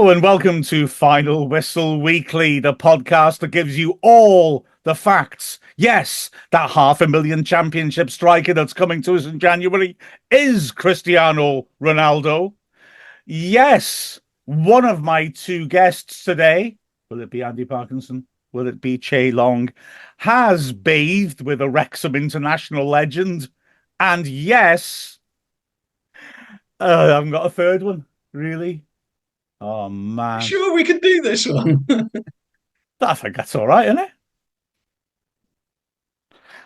Hello and welcome to Final Whistle Weekly, the podcast that gives you all the facts. Yes, that 500,000 championship striker that's coming to us in January is Cristiano Ronaldo. Yes, one of my two guests today, will it be Andy Parkinson? Will it be Chay has bathed with a Wrexham international legend. And yes, I haven't got a third one, really. Oh, man. Sure, we could do this one. I think that's all right, isn't it?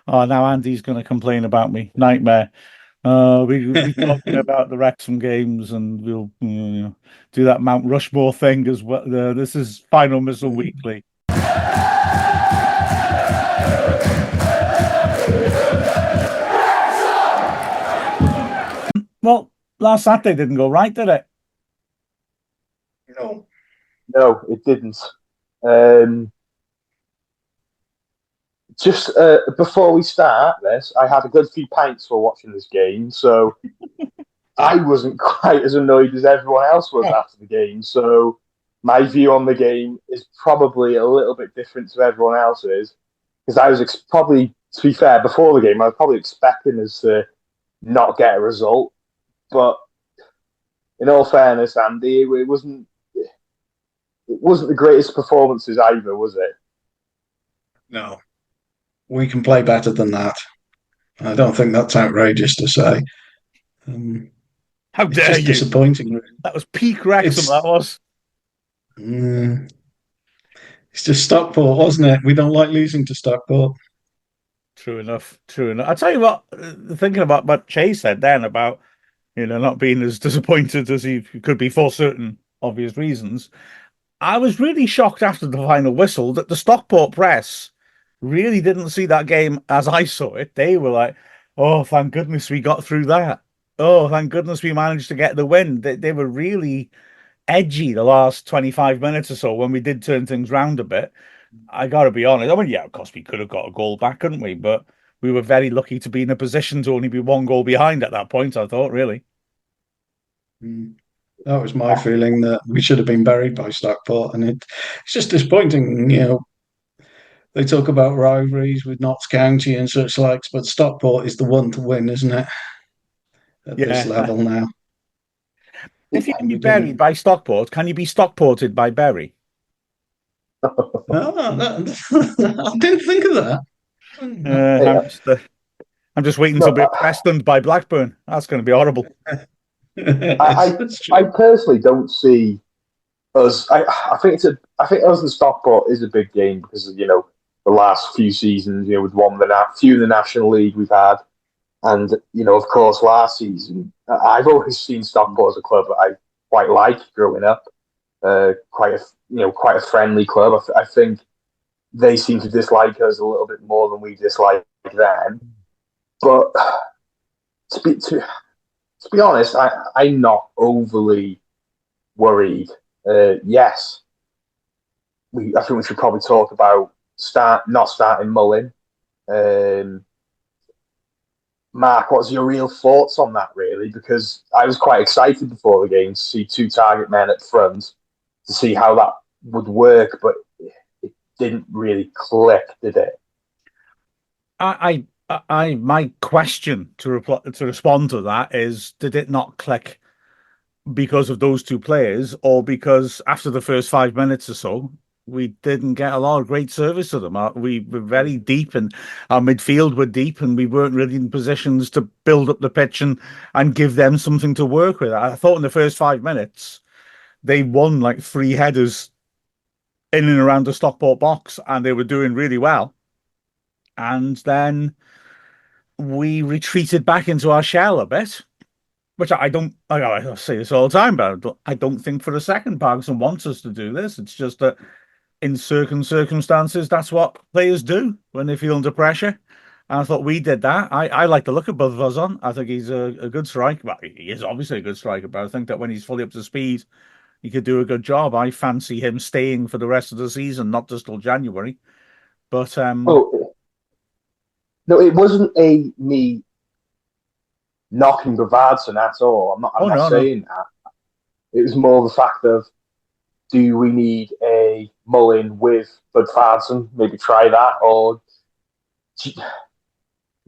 Oh, now Andy's going to complain about me. Nightmare. We'll be talking about the Wrexham games and we'll do that Mount Rushmore thing as well. This is Final Whistle Weekly. Well, last Saturday didn't go right, did it? No, it didn't. Just before we start this, I had a good few pints for watching this game, so I wasn't quite as annoyed as everyone else was after the game. So my view on the game is probably a little bit different to everyone else's, because I was probably, to be fair, before the game, I was probably expecting us to not get a result. But in all fairness, Andy, it wasn't the greatest performances either, was it? No, we can play better than that. I don't think that's outrageous to say. How It's dare just you? disappointing. Really. That was peak Wrexham, that was. It's just Stockport, wasn't it? We don't like losing to Stockport. True enough. True enough. I'll tell you what, thinking about what Chay said then about, not being as disappointed as he could be for certain obvious reasons. I was really shocked after the final whistle that the Stockport press really didn't see that game as I saw it. They were like, oh, thank goodness we got through that. Oh, thank goodness we managed to get the win. They were really edgy the last 25 minutes or so when we did turn things round a bit. I got to be honest. I mean, yeah, of course, we could have got a goal back, couldn't we? But we were very lucky to be in a position to only be one goal behind at that point, I thought, really. That was my feeling, that we should have been buried by Stockport. And it's just disappointing, They talk about rivalries with Notts County and such likes, but Stockport is the one to win, isn't it? At this level now. If you can be buried by Stockport, can you be Stockported by Bury? I didn't think of that. I'm just waiting to be Preston by Blackburn. That's going to be horrible. I personally don't see us. I think us and Stockport is a big game because the last few seasons, we've won the few in the National League we've had, and of course last season I've always seen Stockport as a club that I quite like growing up. Quite a friendly club. I think they seem to dislike us a little bit more than we dislike them. But to be honest, I'm not overly worried. Yes, I think we should probably talk about not starting Mullin. Mark, what's your real thoughts on that, really? Because I was quite excited before the game to see two target men at front, to see how that would work, but it didn't really click, did it? My question to respond to that is: did it not click because of those two players, or because after the first 5 minutes or so, we didn't get a lot of great service to them? We were very deep, and our midfield were deep, and we weren't really in positions to build up the pitch and give them something to work with. I thought in the first 5 minutes, they won like 3 headers in and around the Stockport box, and they were doing really well. And then we retreated back into our shell a bit, which I say this all the time, but I don't think for a second Parkinson wants us to do this. It's just that in certain circumstances, that's what players do when they feel under pressure. And I thought we did that. I like the look of both of us on. I think he's a good striker. Well, he is obviously a good striker, but I think that when he's fully up to speed, he could do a good job. I fancy him staying for the rest of the season, not just till January. But no, it wasn't me knocking Bavardson at all. I'm not saying that. It was more the fact of do we need a Mullin with Budvarsson? Maybe try that, or do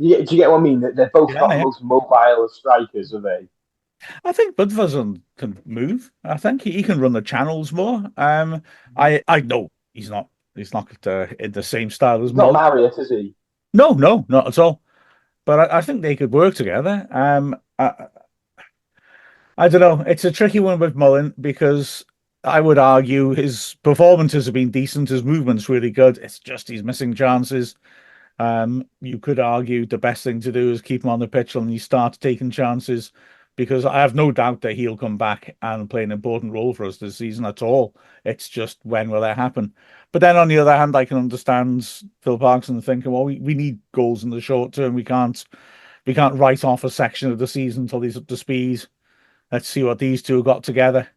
do you get what I mean? They're both Yeah, not the yeah. most mobile of strikers, are they? I think Budvarsson can move. I think he can run the channels more. I know he's not in the same style as He's not Mullin. Marriott, is he? No, no, not at all. But I think they could work together. I don't know. It's a tricky one with Mullin because I would argue his performances have been decent. His movement's really good. It's just he's missing chances. You could argue the best thing to do is keep him on the pitch and he starts taking chances because I have no doubt that he'll come back and play an important role for us this season at all. It's just when will that happen? But then on the other hand, I can understand Phil Parkinson thinking, well, we need goals in the short term. We can't write off a section of the season until he's up to speed. Let's see what these two have got together.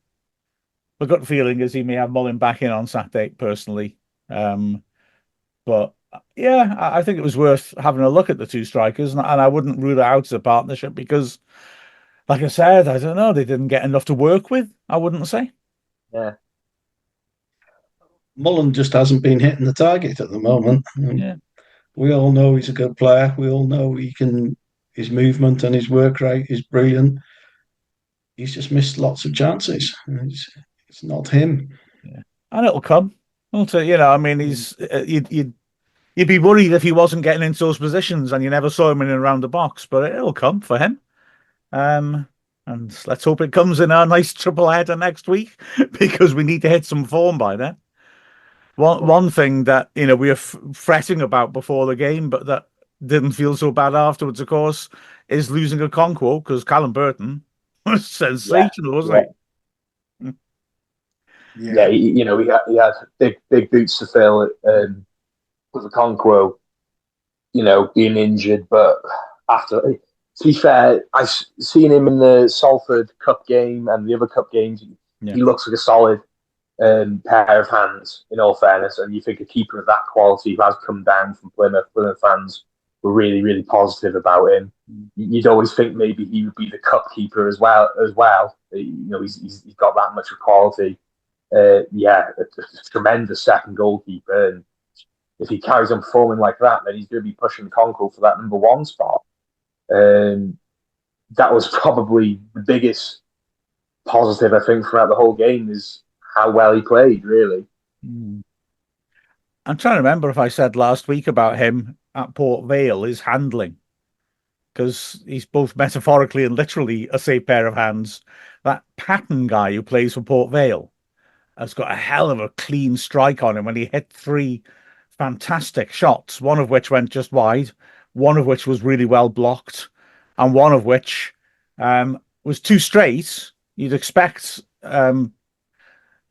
My gut feeling is he may have Mullin back in on Saturday, personally. But yeah, I think it was worth having a look at the two strikers, and I wouldn't rule it out as a partnership because, like I said, I don't know, they didn't get enough to work with, I wouldn't say. Yeah. Mullen just hasn't been hitting the target at the moment. Yeah. We all know he's a good player. We all know his movement and his work rate is brilliant. He's just missed lots of chances. It's not him. Yeah. And it'll come. I mean, you'd be worried if he wasn't getting into those positions and you never saw him in and around the box, but it'll come for him. And let's hope it comes in our nice triple header next week because we need to hit some form by then. One thing that we were fretting about before the game, but that didn't feel so bad afterwards, of course, is losing a Conquo because Callum Burton was sensational, wasn't he? Yeah, he had big boots to fill with a Conquo, being injured, but after. To be fair, I've seen him in the Salford Cup game and the other Cup games. He looks like a solid pair of hands, in all fairness. And you think a keeper of that quality who has come down from Plymouth fans were really, really positive about him. You'd always think maybe he would be the cup keeper as well. He's got that much of quality. A tremendous second goalkeeper. And if he carries on performing like that, then he's going to be pushing Conquo for that number one spot. That was probably the biggest positive, I think, throughout the whole game is how well he played, really. I'm trying to remember if I said last week about him at Port Vale, his handling, because he's both metaphorically and literally a safe pair of hands. That Patton guy who plays for Port Vale has got a hell of a clean strike on him when he hit 3 fantastic shots, one of which went just wide, one of which was really well blocked, and one of which was too straight. You'd expect Burton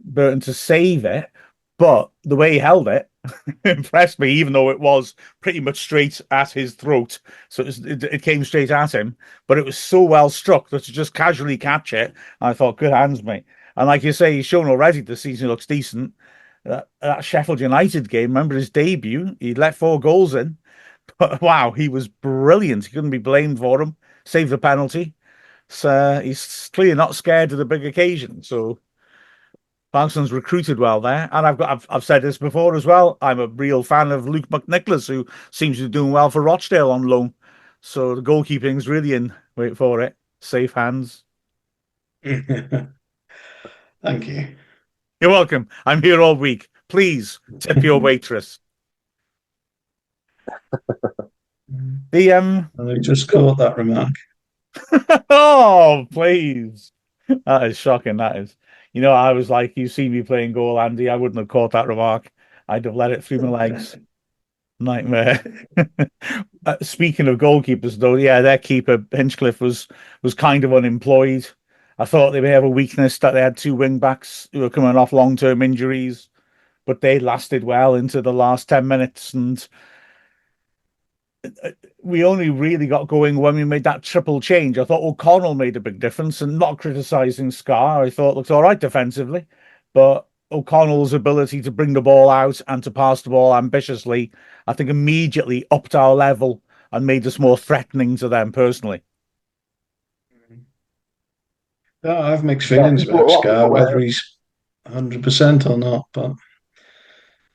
to save it, but the way he held it impressed me, even though it was pretty much straight at his throat. So it came straight at him, but it was so well struck that to just casually catch it, I thought, good hands, mate. And like you say, he's shown already this season looks decent. That Sheffield United game, remember his debut? He let 4 goals in. But wow, he was brilliant. He couldn't be blamed for him. Saved the penalty. So he's clearly not scared of the big occasion. So Parkinson's recruited well there. And I've said this before as well. I'm a real fan of Luke McNicholas, who seems to be doing well for Rochdale on loan. So the goalkeeping's really in. Wait for it. Safe hands. Thank you. You're welcome. I'm here all week. Please tip your waitress. I just caught that remark. Oh, please. That is shocking. That is. I was like, you see me playing goal, Andy. I wouldn't have caught that remark. I'd have let it through my legs. Nightmare. Speaking of goalkeepers, though, yeah, their keeper, Hinchcliffe, was kind of unemployed. I thought they may have a weakness that they had 2 wing backs who were coming off long-term injuries, but they lasted well into the last 10 minutes. And we only really got going when we made that triple change. I thought O'Connell made a big difference, and not criticising Scar. I thought looked all right defensively, but O'Connell's ability to bring the ball out and to pass the ball ambitiously, I think immediately upped our level and made us more threatening to them personally. I have mixed feelings about Scar, whether he's 100% or not, but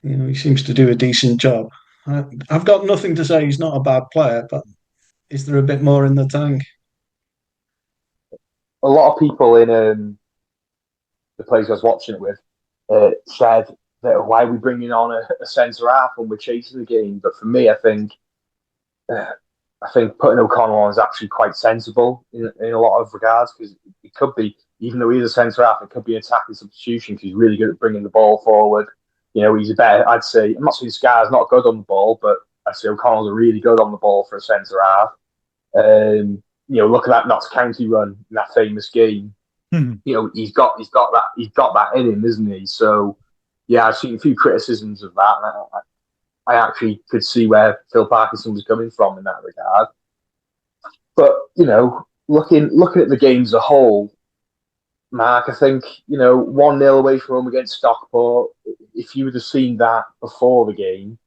he seems to do a decent job. I've got nothing to say he's not a bad player, but is there a bit more in the tank? A lot of people in the place I was watching it with said that why are we bringing on a centre half when we're chasing the game? But for me, uh, I think putting O'Connell on is actually quite sensible in a lot of regards because it could be, even though he's a centre half, it could be an attacking substitution because he's really good at bringing the ball forward. He's a better, I'd say, I'm not saying Scar's not good on the ball, but I'd say O'Connell's really good on the ball for a centre half. Look at that Notts County run in that famous game. He's got that in him, isn't he? So yeah, I've seen a few criticisms of that, and I actually could see where Phil Parkinson was coming from in that regard. But looking at the game as a whole, Mark, I think 1-0 away from home against Stockport. If you would have seen that before the game,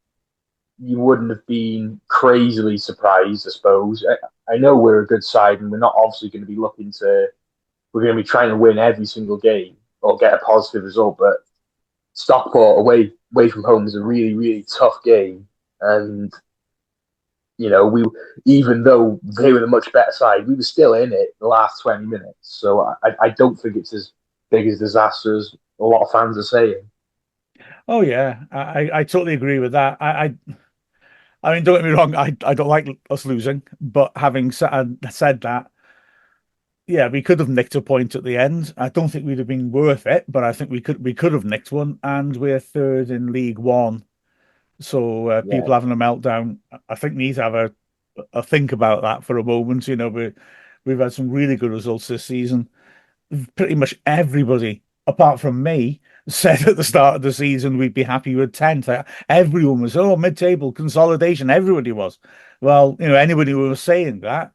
you wouldn't have been crazily surprised, I suppose. I know we're a good side, and we're not obviously going to be looking to. We're going to be trying to win every single game or get a positive result, but Stockport away from home is a really, really tough game. And, we even though they were the much better side, we were still in it the last 20 minutes. So I don't think it's as big a disaster as a lot of fans are saying. Oh yeah, I totally agree with that. I mean, don't get me wrong, I don't like us losing, but having said that, yeah, we could have nicked a point at the end. I don't think we'd have been worth it, but I think we could have nicked one, and we're third in League One. So Yeah. people having a meltdown, I think need to have a think about that for a moment. We've had some really good results this season. Pretty much everybody, apart from me, said at the start of the season we'd be happy with 10th. Everyone was, mid-table consolidation. Everybody was. Well, anybody who was saying that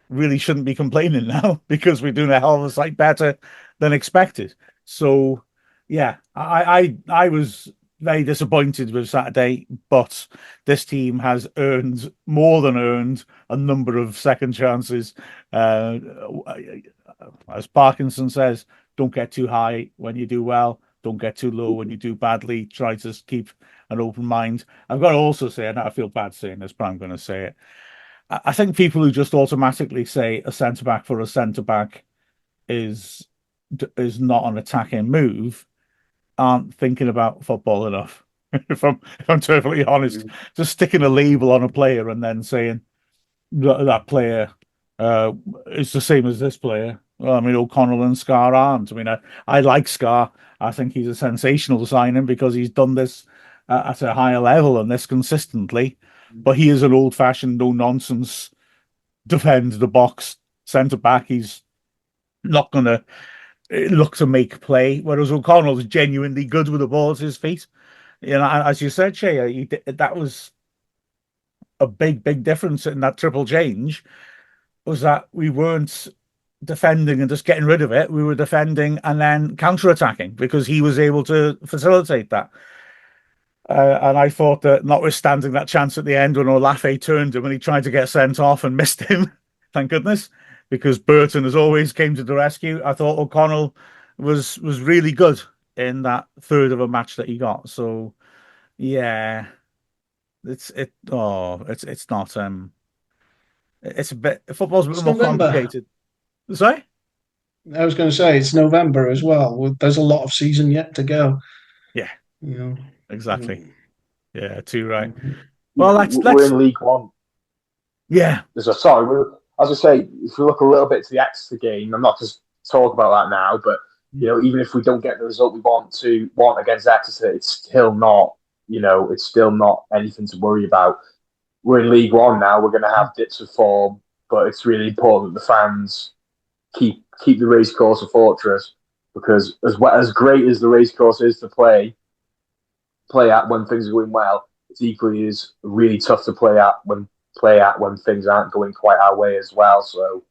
really shouldn't be complaining now because we're doing a hell of a sight better than expected. So, yeah, I was very disappointed with Saturday, but this team has more than earned a number of second chances. As Parkinson says, don't get too high when you do well. Don't get too low when you do badly. Try to keep an open mind. I've got to also say, and I feel bad saying this, but I'm going to say it. I think people who just automatically say a centre back for a centre back is not an attacking move aren't thinking about football enough. If I'm totally honest, just sticking a label on a player and then saying that player uh, is the same as this player. Well, I mean, O'Connell and Scar aren't. I mean, I like Scar. I think he's a sensational signing because he's done this at a higher level and this consistently. But he is an old-fashioned, no-nonsense, defend the box centre back. He's not going to look to make play, whereas O'Connell's genuinely good with the ball at his feet. As you said, Chay, that was a big, big difference in that triple change. Was that we weren't defending and just getting rid of it. We were defending and then counter-attacking because he was able to facilitate that. And I thought that notwithstanding that chance at the end when Olafe turned him and he tried to get sent off and missed him, thank goodness, because Burton as always came to the rescue. I thought O'Connell was really good in that third of a match that he got. So yeah, it's not it's a bit football's a bit It's more November. complicated. Sorry? I was going to say it's November as well. There's a lot of season yet to go. Yeah, You know. exactly. Yeah, too right. Mhm. Well, We're in League One. Yeah. As I say, if we look a little bit to the Exeter game, I'm not just talk about that now, but even if we don't get the result we want against Exeter, it's still not anything to worry about. We're in League One now. We're going to have dips of form, but it's really important that the fans keep the racecourse a fortress because as great as the racecourse is to play at when things are going well, it's equally as really tough to play at when things aren't going quite our way as well. So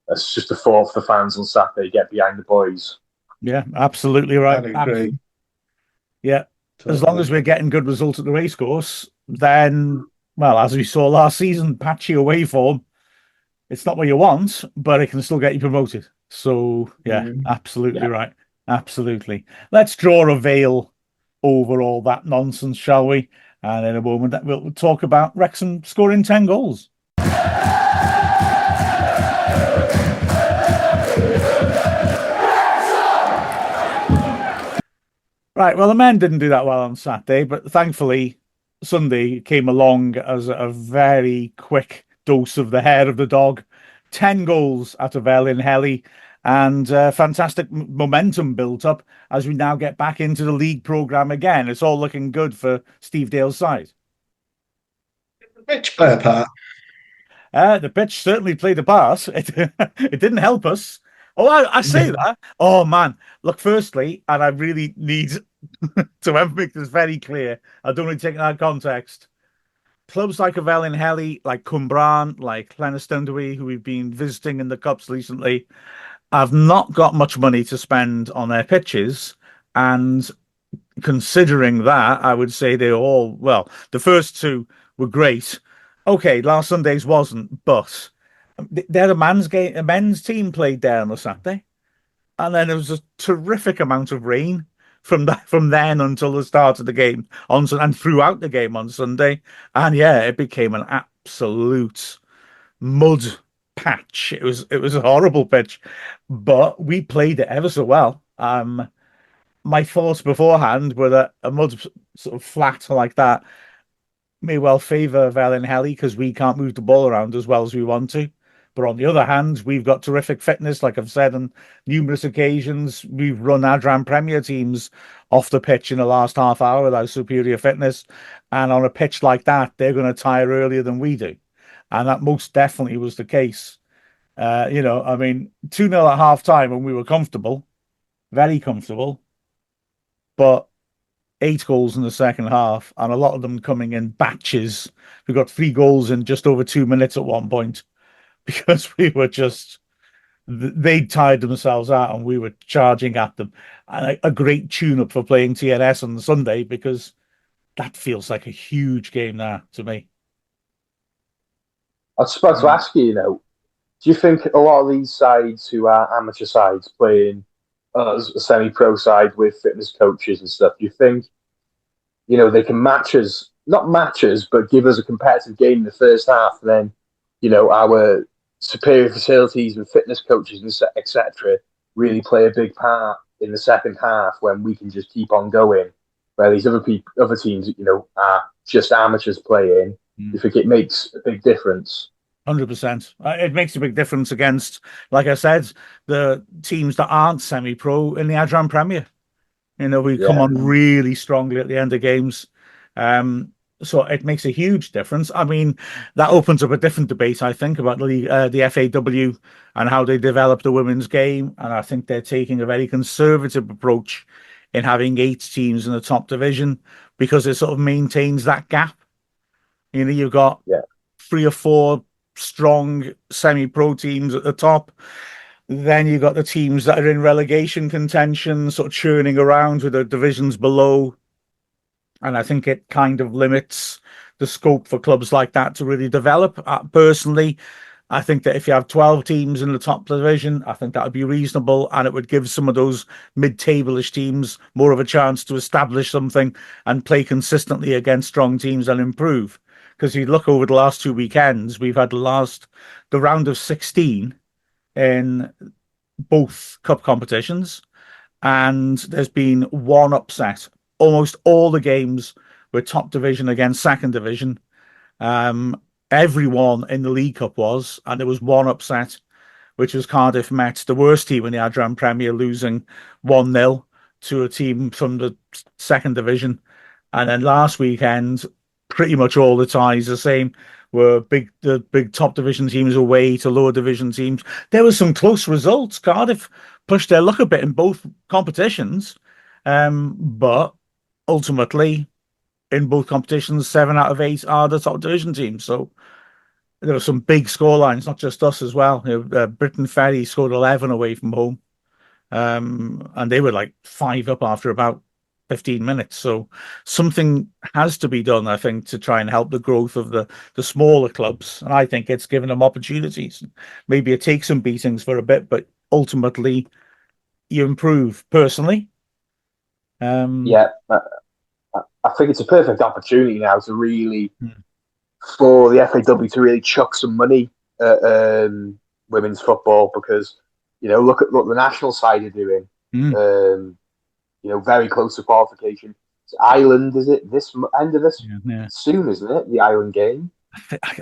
it's just a thought for the fans on Saturday. Get behind the boys. Yeah, absolutely right. I'd agree. Yeah. As long as Totally. we're getting good results at the racecourse, then, well, as we saw last season, patchy away form, it's not what you want, but it can still get you promoted. So, yeah, Mm. absolutely Yeah. right. Absolutely. Let's draw a veil over all that nonsense, shall we? And in a moment, we'll talk about Wrexham scoring 10 goals. Right, well, the men didn't do that well on Saturday, but thankfully, Sunday came along as a very quick dose of the hair of the dog. 10 goals out of Ellinhelly, and fantastic momentum built up as we now get back into the league programme again. It's all looking good for Steve Dale's side. Pitch play a part. The pitch certainly played a part. It didn't help us. Oh, I say that. Oh, man. Look, firstly, and I really need to make this very clear, I don't really take it out of context. Clubs like Ellinhelly, like Cwmbran, like Llanystundawi, who we've been visiting in the Cups recently, have not got much money to spend on their pitches. And considering that, I would say they're all, well, the first two were great. Okay, last Sunday's wasn't, but they're a men's game. A men's team played there on the Saturday, and then there was a terrific amount of rain from then until the start of the game and throughout the game on Sunday, and yeah, it became an absolute mud patch. It was a horrible pitch, but we played it ever so well. My thoughts beforehand were that a mud sort of flat like that may well favour Ellinhelly because we can't move the ball around as well as we want to. But on the other hand, we've got terrific fitness, like I've said on numerous occasions. We've run Adran Premier teams off the pitch in the last half hour with our superior fitness. And on a pitch like that, they're going to tire earlier than we do. And that most definitely was the case. I mean, 2-0 at half time when we were comfortable, very comfortable. But 8 goals in the second half, and a lot of them coming in batches. We got 3 goals in just over 2 minutes at one point because we were just, they tired themselves out and we were charging at them. And a great tune-up for playing TNS on Sunday because that feels like a huge game now to me. I was supposed to ask you, do you think a lot of these sides who are amateur sides playing as a semi-pro side with fitness coaches and stuff, do you think, they can not match us, but give us a competitive game in the first half, and then, our superior facilities with fitness coaches and etc. really play a big part in the second half when we can just keep on going, where these other teams, are just amateurs playing. You think it makes a big difference? 100%. It makes a big difference against, like I said, the teams that aren't semi-pro in the Adran Premier. We come on really strongly at the end of games. So it makes a huge difference. I mean, that opens up a different debate, I think, about the FAW and how they develop the women's game. And I think they're taking a very conservative approach in having 8 teams in the top division because it sort of maintains that gap. You've got 3 or 4 strong semi-pro teams at the top. Then you've got the teams that are in relegation contention, sort of churning around with the divisions below. And I think it kind of limits the scope for clubs like that to really develop. Personally, I think that if you have 12 teams in the top division, I think that would be reasonable. And it would give some of those mid-table-ish teams more of a chance to establish something and play consistently against strong teams and improve. Because you look over the last 2 weekends, we've had the round of 16 in both cup competitions, and there's been one upset. Almost all the games were top division against second division. Everyone in the League Cup was, and there was one upset, which was Cardiff Met, the worst team in the Adran Premier, losing 1-0 to a team from the second division. And then last weekend, pretty much all the ties the same. The big top division teams away to lower division teams. There were some close results. Cardiff pushed their luck a bit in both competitions, but ultimately, in both competitions, 7 out of 8 are the top division teams. So there were some big scorelines, not just us as well. Britain Ferry scored 11 away from home, and they were like 5 up after about 15 minutes. So something has to be done, I think, to try and help the growth of the smaller clubs. And I think it's given them opportunities. Maybe it takes some beatings for a bit, but ultimately you improve personally. Yeah, I think it's a perfect opportunity now to really mm, for the FAW to really chuck some money at women's football because look at what the national side are doing. mm, Um, very close to qualification. It's Ireland, is it this end of this yeah, yeah. soon, isn't it? The Ireland game.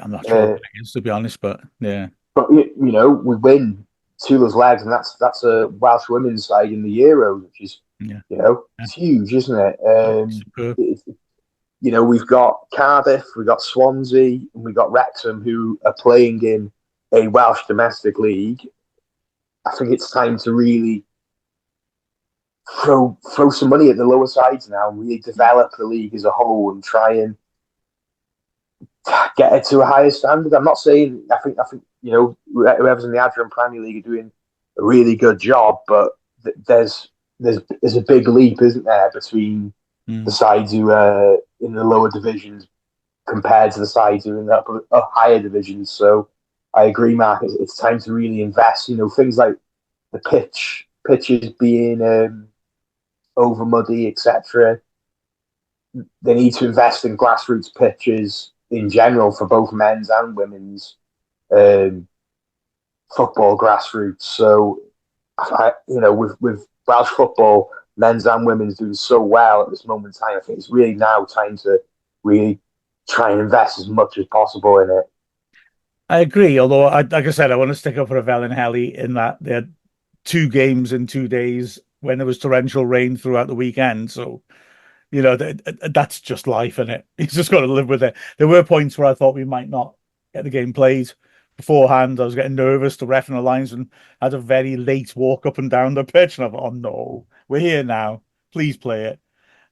I'm not sure Uh, what it is, to be honest, but yeah. but we win Tula's legs, and that's a Welsh women's side in the Euros, which is Yeah, yeah. it's huge, isn't it? Superb. We've got Cardiff, we've got Swansea, and we've got Wrexham who are playing in a Welsh domestic league. I think it's time to really throw some money at the lower sides now and really develop the league as a whole and try and get it to a higher standard. I'm not saying I think whoever's in the Adrian Premier League are doing a really good job, but there's a big leap, isn't there, between the Mm. sides who are in the lower divisions compared to the sides who are in the higher divisions. So I agree, Mark. It's time to really invest. Things like the pitches being over muddy, etc. They need to invest in grassroots pitches in general for both men's and women's um, football grassroots. So, with Welsh football, men's and women's doing so well at this moment in time, I think it's really now time to really try and invest as much as possible in it. I agree, although like I said, I want to stick up for Ravel and Helly in that they had 2 games in 2 days when there was torrential rain throughout the weekend. So, that's just life, isn't it? He's just got to live with it. There were points where I thought we might not get the game played beforehand. I was getting nervous. The ref and the linesman had a very late walk up and down the pitch, and I thought, oh no, we're here now. Please play it.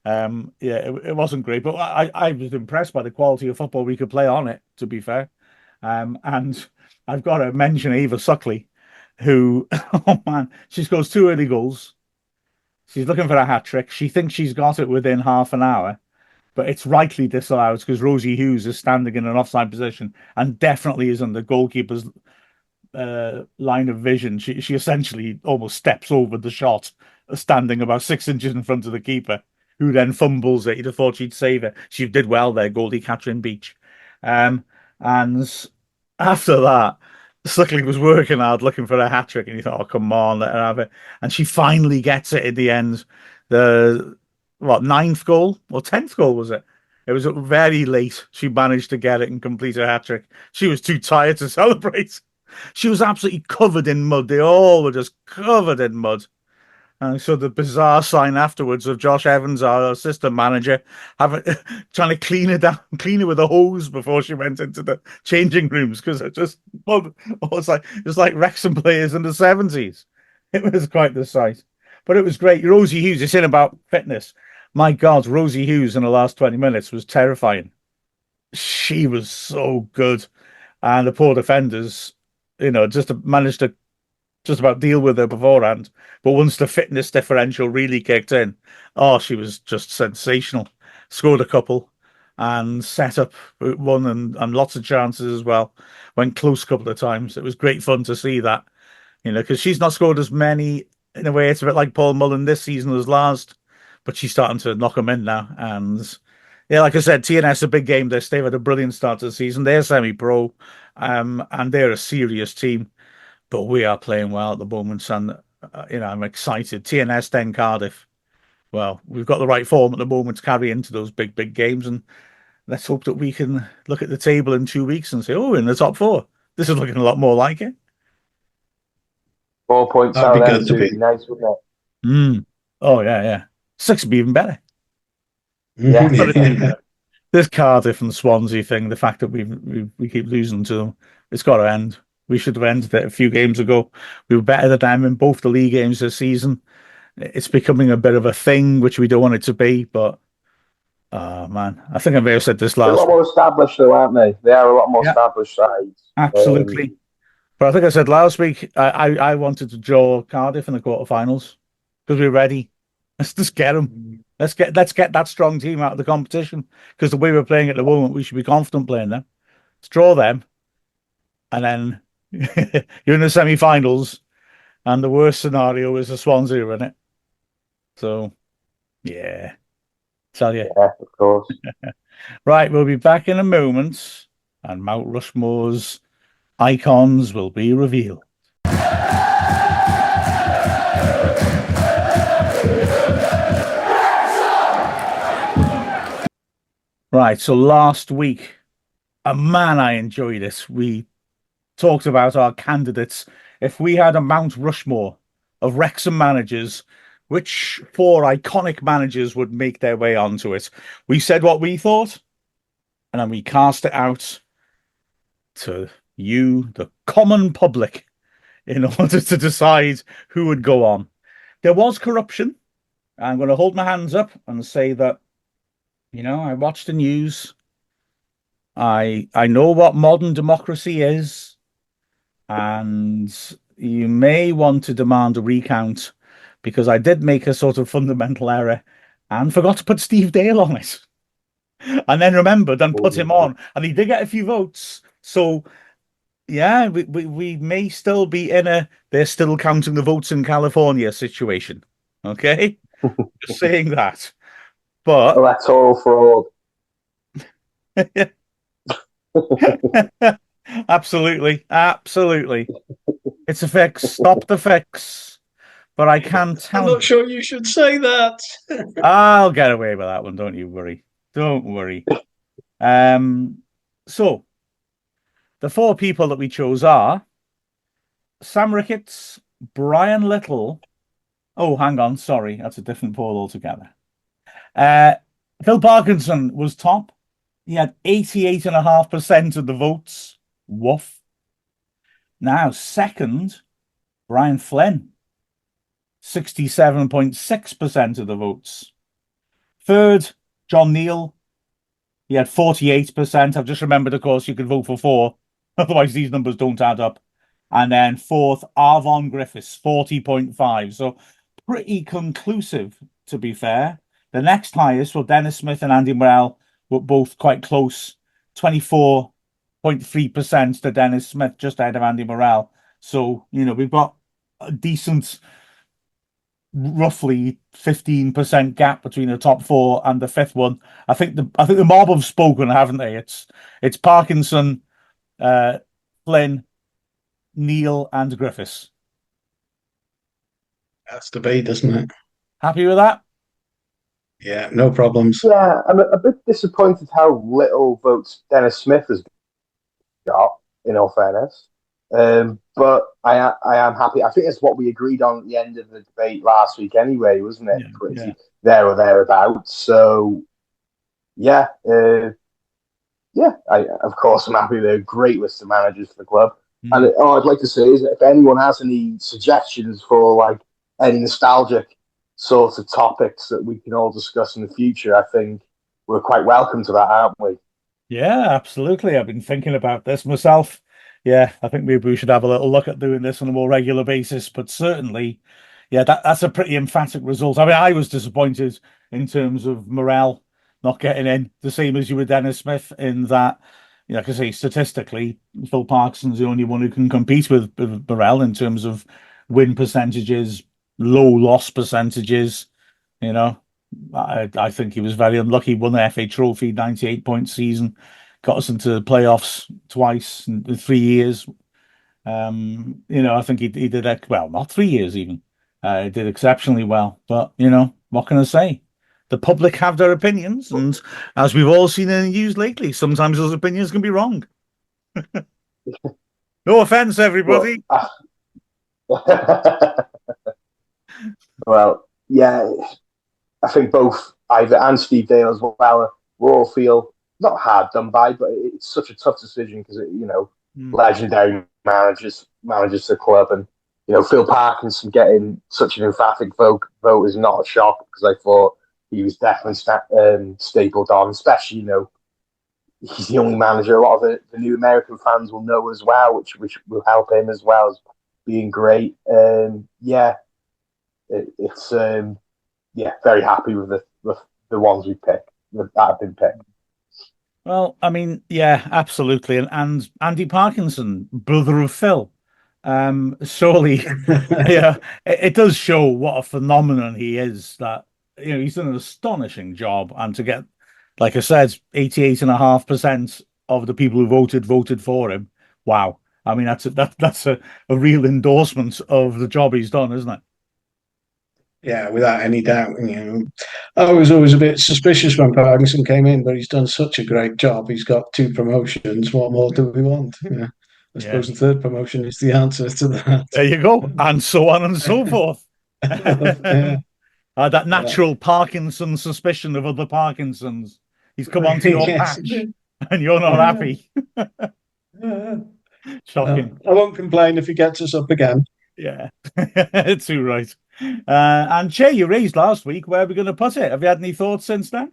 Yeah, it wasn't great, but I was impressed by the quality of football we could play on it, to be fair. And I've got to mention Ava Suckley, who, oh man, she scores 2 early goals. She's looking for a hat trick. She thinks she's got it within half an hour, but it's rightly disallowed because Rosie Hughes is standing in an offside position and definitely isn't the goalkeeper's line of vision. She essentially almost steps over the shot, standing about 6 inches in front of the keeper, who then fumbles it. You'd have thought she'd save it. She did well there, Goldie Catherine Beach. And after that, Suckley was working hard looking for a hat trick, and he thought, "Oh, come on, let her have it." And she finally gets it in the end. The ninth goal or 10th goal was it? It was very late. She managed to get it and complete her hat trick. She was too tired to celebrate. She was absolutely covered in mud. They all were just covered in mud. And so the bizarre sign afterwards of Josh Evans, our assistant manager, having trying to clean it down, clean it with a hose before she went into the changing rooms because it just well, it was like Wrexham players in the 70s. It was quite the sight, but it was great. Rosie Hughes, it's in about fitness. My God, Rosie Hughes in the last 20 minutes was terrifying. She was so good, and the poor defenders, just managed to just about deal with her beforehand. But once the fitness differential really kicked in, oh, she was just sensational. Scored a couple and set up one and lots of chances as well. Went close a couple of times. It was great fun to see that, because she's not scored as many in a way. It's a bit like Paul Mullen this season as last, but she's starting to knock them in now. And yeah, like I said, TNS a big game this. They've had a brilliant start to the season. They're semi-pro, and they're a serious team, but we are playing well at the moment, and I'm excited. TNS then Cardiff. Well, we've got the right form at the moment to carry into those big games, and let's hope that we can look at the table in 2 weeks and say, "Oh, we're in the top four." This is looking a lot more like it. 4 points That'd out be of them good to two would be. be nice, wouldn't it? Mm. Oh yeah, yeah. Six would be even better. Yeah. But this Cardiff and Swansea thing, the fact that we keep losing to them, it's got to end. We should have ended it a few games ago. We were better than them in both the league games this season. It's becoming a bit of a thing, which we don't want it to be. But oh man, I think I may have said this They're a last lot week. more established, though, aren't they? They are a lot more Yeah, established sides. absolutely. But I think I said last week I wanted to draw Cardiff in the quarterfinals because we're ready. Let's just get them. Let's get that strong team out of the competition because the way we're playing at the moment, we should be confident playing them. Let's draw them, and then you're in the semi-finals. and the worst scenario is a Swansea in it. So, yeah, tell you. Yeah, of course. Right, we'll be back in a moment, and Mount Rushmore's icons will be revealed. Right, so last week, man, I enjoyed it. We talked about our candidates. If we had a Mount Rushmore of Wrexham managers, which four iconic managers would make their way onto it? We said what we thought, and then we cast it out to you, the common public, in order to decide who would go on. There was corruption. I'm going to hold my hands up and say that, I watched the news. I know what modern democracy is, and you may want to demand a recount because I did make a sort of fundamental error and forgot to put Steve Dale on it. And then remembered and put him on, and he did get a few votes. So yeah, we may still be in a they're still counting the votes in California situation. Okay, just saying that. But Electoral fraud. absolutely, absolutely, it's a fix. Stop the fix. But I can I'm tell not you, sure you should say that. I'll get away with that one. Don't you worry. Don't worry. So the four people that we chose are Sam Ricketts, Brian Little. Oh, hang on. Sorry. That's a different poll altogether. Uh, Phil Parkinson was top. He had 88.5% of the votes. Woof. Now, second, Brian Flynn, 67.6% of the votes. Third, John Neal. He had 48%. I've just remembered, of course, you could vote for four. Otherwise, these numbers don't add up. And then fourth, Arvon Griffiths, 40.5. So pretty conclusive, to be fair. The next highest were Dennis Smith and Andy Morrell, were both quite close. 24.3% to Dennis Smith, just ahead of Andy Morrell. So, we've got a decent, roughly 15% gap between the top four and the fifth one. I think the mob have spoken, haven't they? It's Parkinson, Flynn, Neil, and Griffiths. Has to be, doesn't it? Happy with that? Yeah, no problems. Yeah, I'm a bit disappointed how little votes Dennis Smith has got, in all fairness. But I am happy. I think it's what we agreed on at the end of the debate last week anyway, wasn't it? Yeah, Pretty yeah. there or thereabouts. So, yeah. Of course, I'm happy. They're a great list of managers for the club. And I'd like to say is that if anyone has any suggestions for like any nostalgic sorts of topics that we can all discuss in the future, I think we're quite welcome to that, aren't we? Yeah, absolutely. I've been thinking about this myself. Yeah, I think maybe we should have a little look at doing this on a more regular basis. But certainly, yeah, that's a pretty emphatic result. I mean, I was disappointed in terms of Morel not getting in, the same as you with Dennis Smith, in that, like I say, statistically, Phil Parkinson's the only one who can compete with Morel in terms of win percentages, low loss percentages. You know, I think he was very unlucky. Won the FA Trophy, 98-point season, got us into the playoffs twice in 3 years. I think he did well, not 3 years even. He did exceptionally well. But what can I say? The public have their opinions, and as we've all seen in the news lately, sometimes those opinions can be wrong. No offense, everybody. Well, yeah, I think both Ivor and Steve Dale as well will all feel not hard done by, but it's such a tough decision because legendary managers to the club, and Phil Parkinson getting such an emphatic vote is not a shock because I thought he was definitely stapled on, especially he's the only manager a lot of the new American fans will know as well, which will help him as well as being great. It's very happy with the ones we picked that have been picked. Well, I mean, yeah, absolutely. And Andy Parkinson, brother of Phil, Surely, yeah, it does show what a phenomenon he is. That he's done an astonishing job, and to get, like I said, 88.5% of the people who voted for him. Wow. I mean, that's a real endorsement of the job he's done, isn't it? Yeah, without any doubt. I was always a bit suspicious when Parkinson came in, but he's done such a great job. He's got 2 promotions. What more do we want? I Yeah. suppose the third promotion is the answer to that. There you go, and so on and so forth. Yeah, That yeah. natural Parkinson suspicion of other Parkinsons. He's come onto your Yes. patch, and you're not happy. Shocking. I won't complain if he gets us up again. Yeah, too right. And Chay, you raised last week. Where are we going to put it? Have you had any thoughts since then?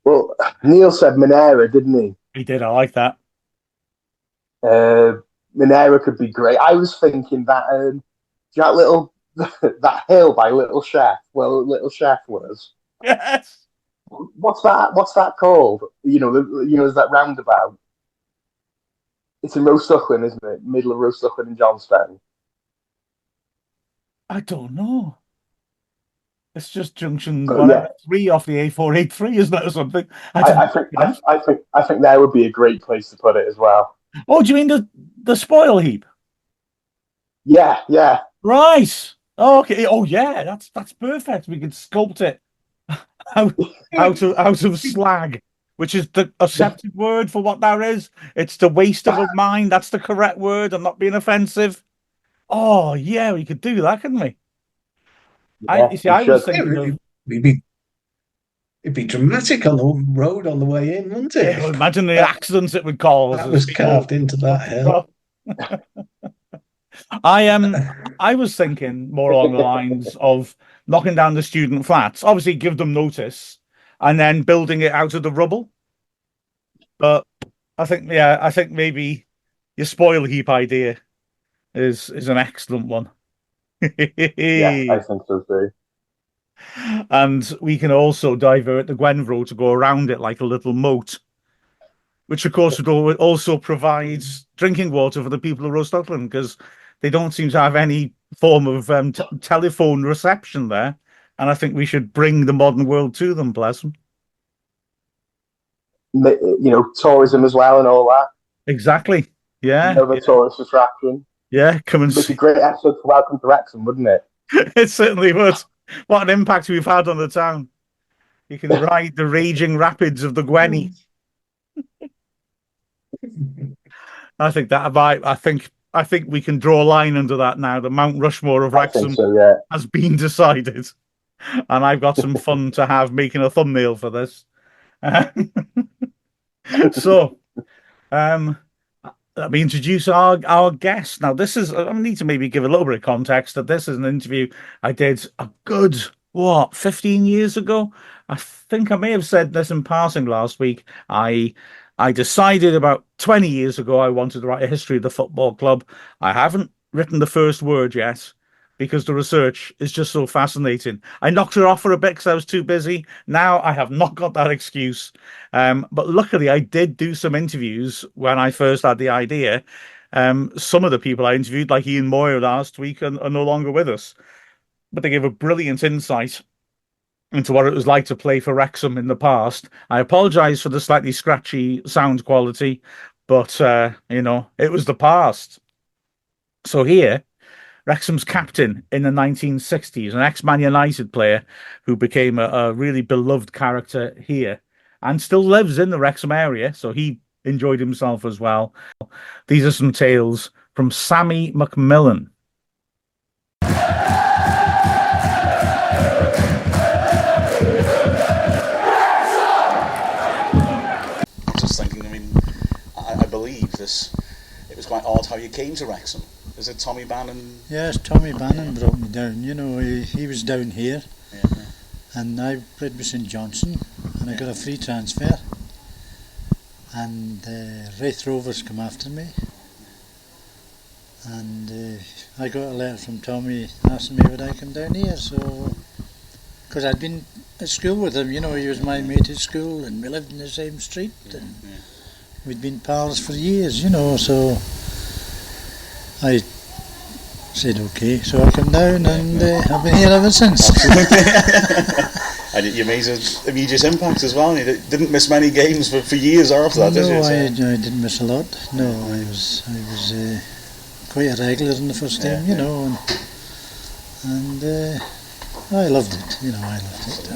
Well, Neil said Monera, didn't he? He did. I like that. Monera could be great. I was thinking that that little that hill by Little Chef. Well, Little Chef was. Yes. What's that? What's that called? Is that roundabout? It's in Roestuchlin, isn't it? Middle of Roestuchlin and Johnstown. I don't know. It's just junction But whatever yeah, 3 off the A483, isn't it, or something? I I, didn't I think know that. I think that would be a great place to put it as well. Oh, do you mean the spoil heap? Yeah, yeah, Right. Oh, okay. Oh, yeah. That's perfect. We could sculpt it out out of slag, which is the accepted word for what that is. It's the waste of a mind. That's the correct word. I'm not being offensive. Oh, yeah. We could do that, couldn't we? yeah. You see, We I was should. thinking of. It'd be dramatic on the road on the way in, wouldn't it? Yeah, imagine the That, accidents it would cause that as was people. carved into that hill. I was thinking more along the lines of knocking down the student flats. Obviously, give them notice, and then building it out of the rubble. But I think maybe your spoil heap idea is an excellent one. Yeah, I think so too. And we can also divert the Gwenvro to go around it like a little moat, which of course would also provides drinking water for the people of Roestuchlin because they don't seem to have any form of telephone reception there. And I think we should bring the modern world to them, bless them. Tourism as well and all that. Exactly. Yeah. Another tourist attraction. Yeah. Come and It'd see. be a great episode to welcome to Wrexham, wouldn't it? It certainly would. What an impact we've had on the town. You can ride the raging rapids of the Gwenny. I think that might. I think we can draw a line under that now. The Mount Rushmore of I think Wrexham so, yeah. has been decided, and I've got some fun to have making a thumbnail for this. So, let me introduce our guest. Now, this is I need to maybe give a little bit of context that this is an interview I did a good 15 years ago. I think I may have said this in passing last week. I decided about 20 years ago I wanted to write a history of the football club. I haven't written the first word yet because the research is just so fascinating. I knocked it off for a bit because I was too busy. Now I have not got that excuse. But luckily I did do some interviews when I first had the idea. Some of the people I interviewed, like Ian Moyer last week, are no longer with us. But they gave a brilliant insight into what it was like to play for Wrexham in the past. I apologise for the slightly scratchy sound quality, but it was the past. So here, Wrexham's captain in the 1960s, an ex-Man United player who became a really beloved character here and still lives in the Wrexham area, so he enjoyed himself as well. These are some tales from Sammy McMillan. I believe this. It was quite odd how you came to Wrexham. Is it Tommy Bannon? Yes, Tommy Bannon brought me down. He was down here, Yeah. and I played with St Johnson, and I got a free transfer. And Wraith Rovers come after me, and I got a letter from Tommy asking me would I come down here. So, because I'd been at school with him, he was my mate at school, and we lived in the same street, and we'd been pals for years, so I said okay, so I come down and I've been here ever since. And you made an immediate impact as well. You didn't miss many games for years after that, did you? No, I didn't miss a lot. No, I was quite a regular in the first team, you know, and I loved it. You know, I loved it.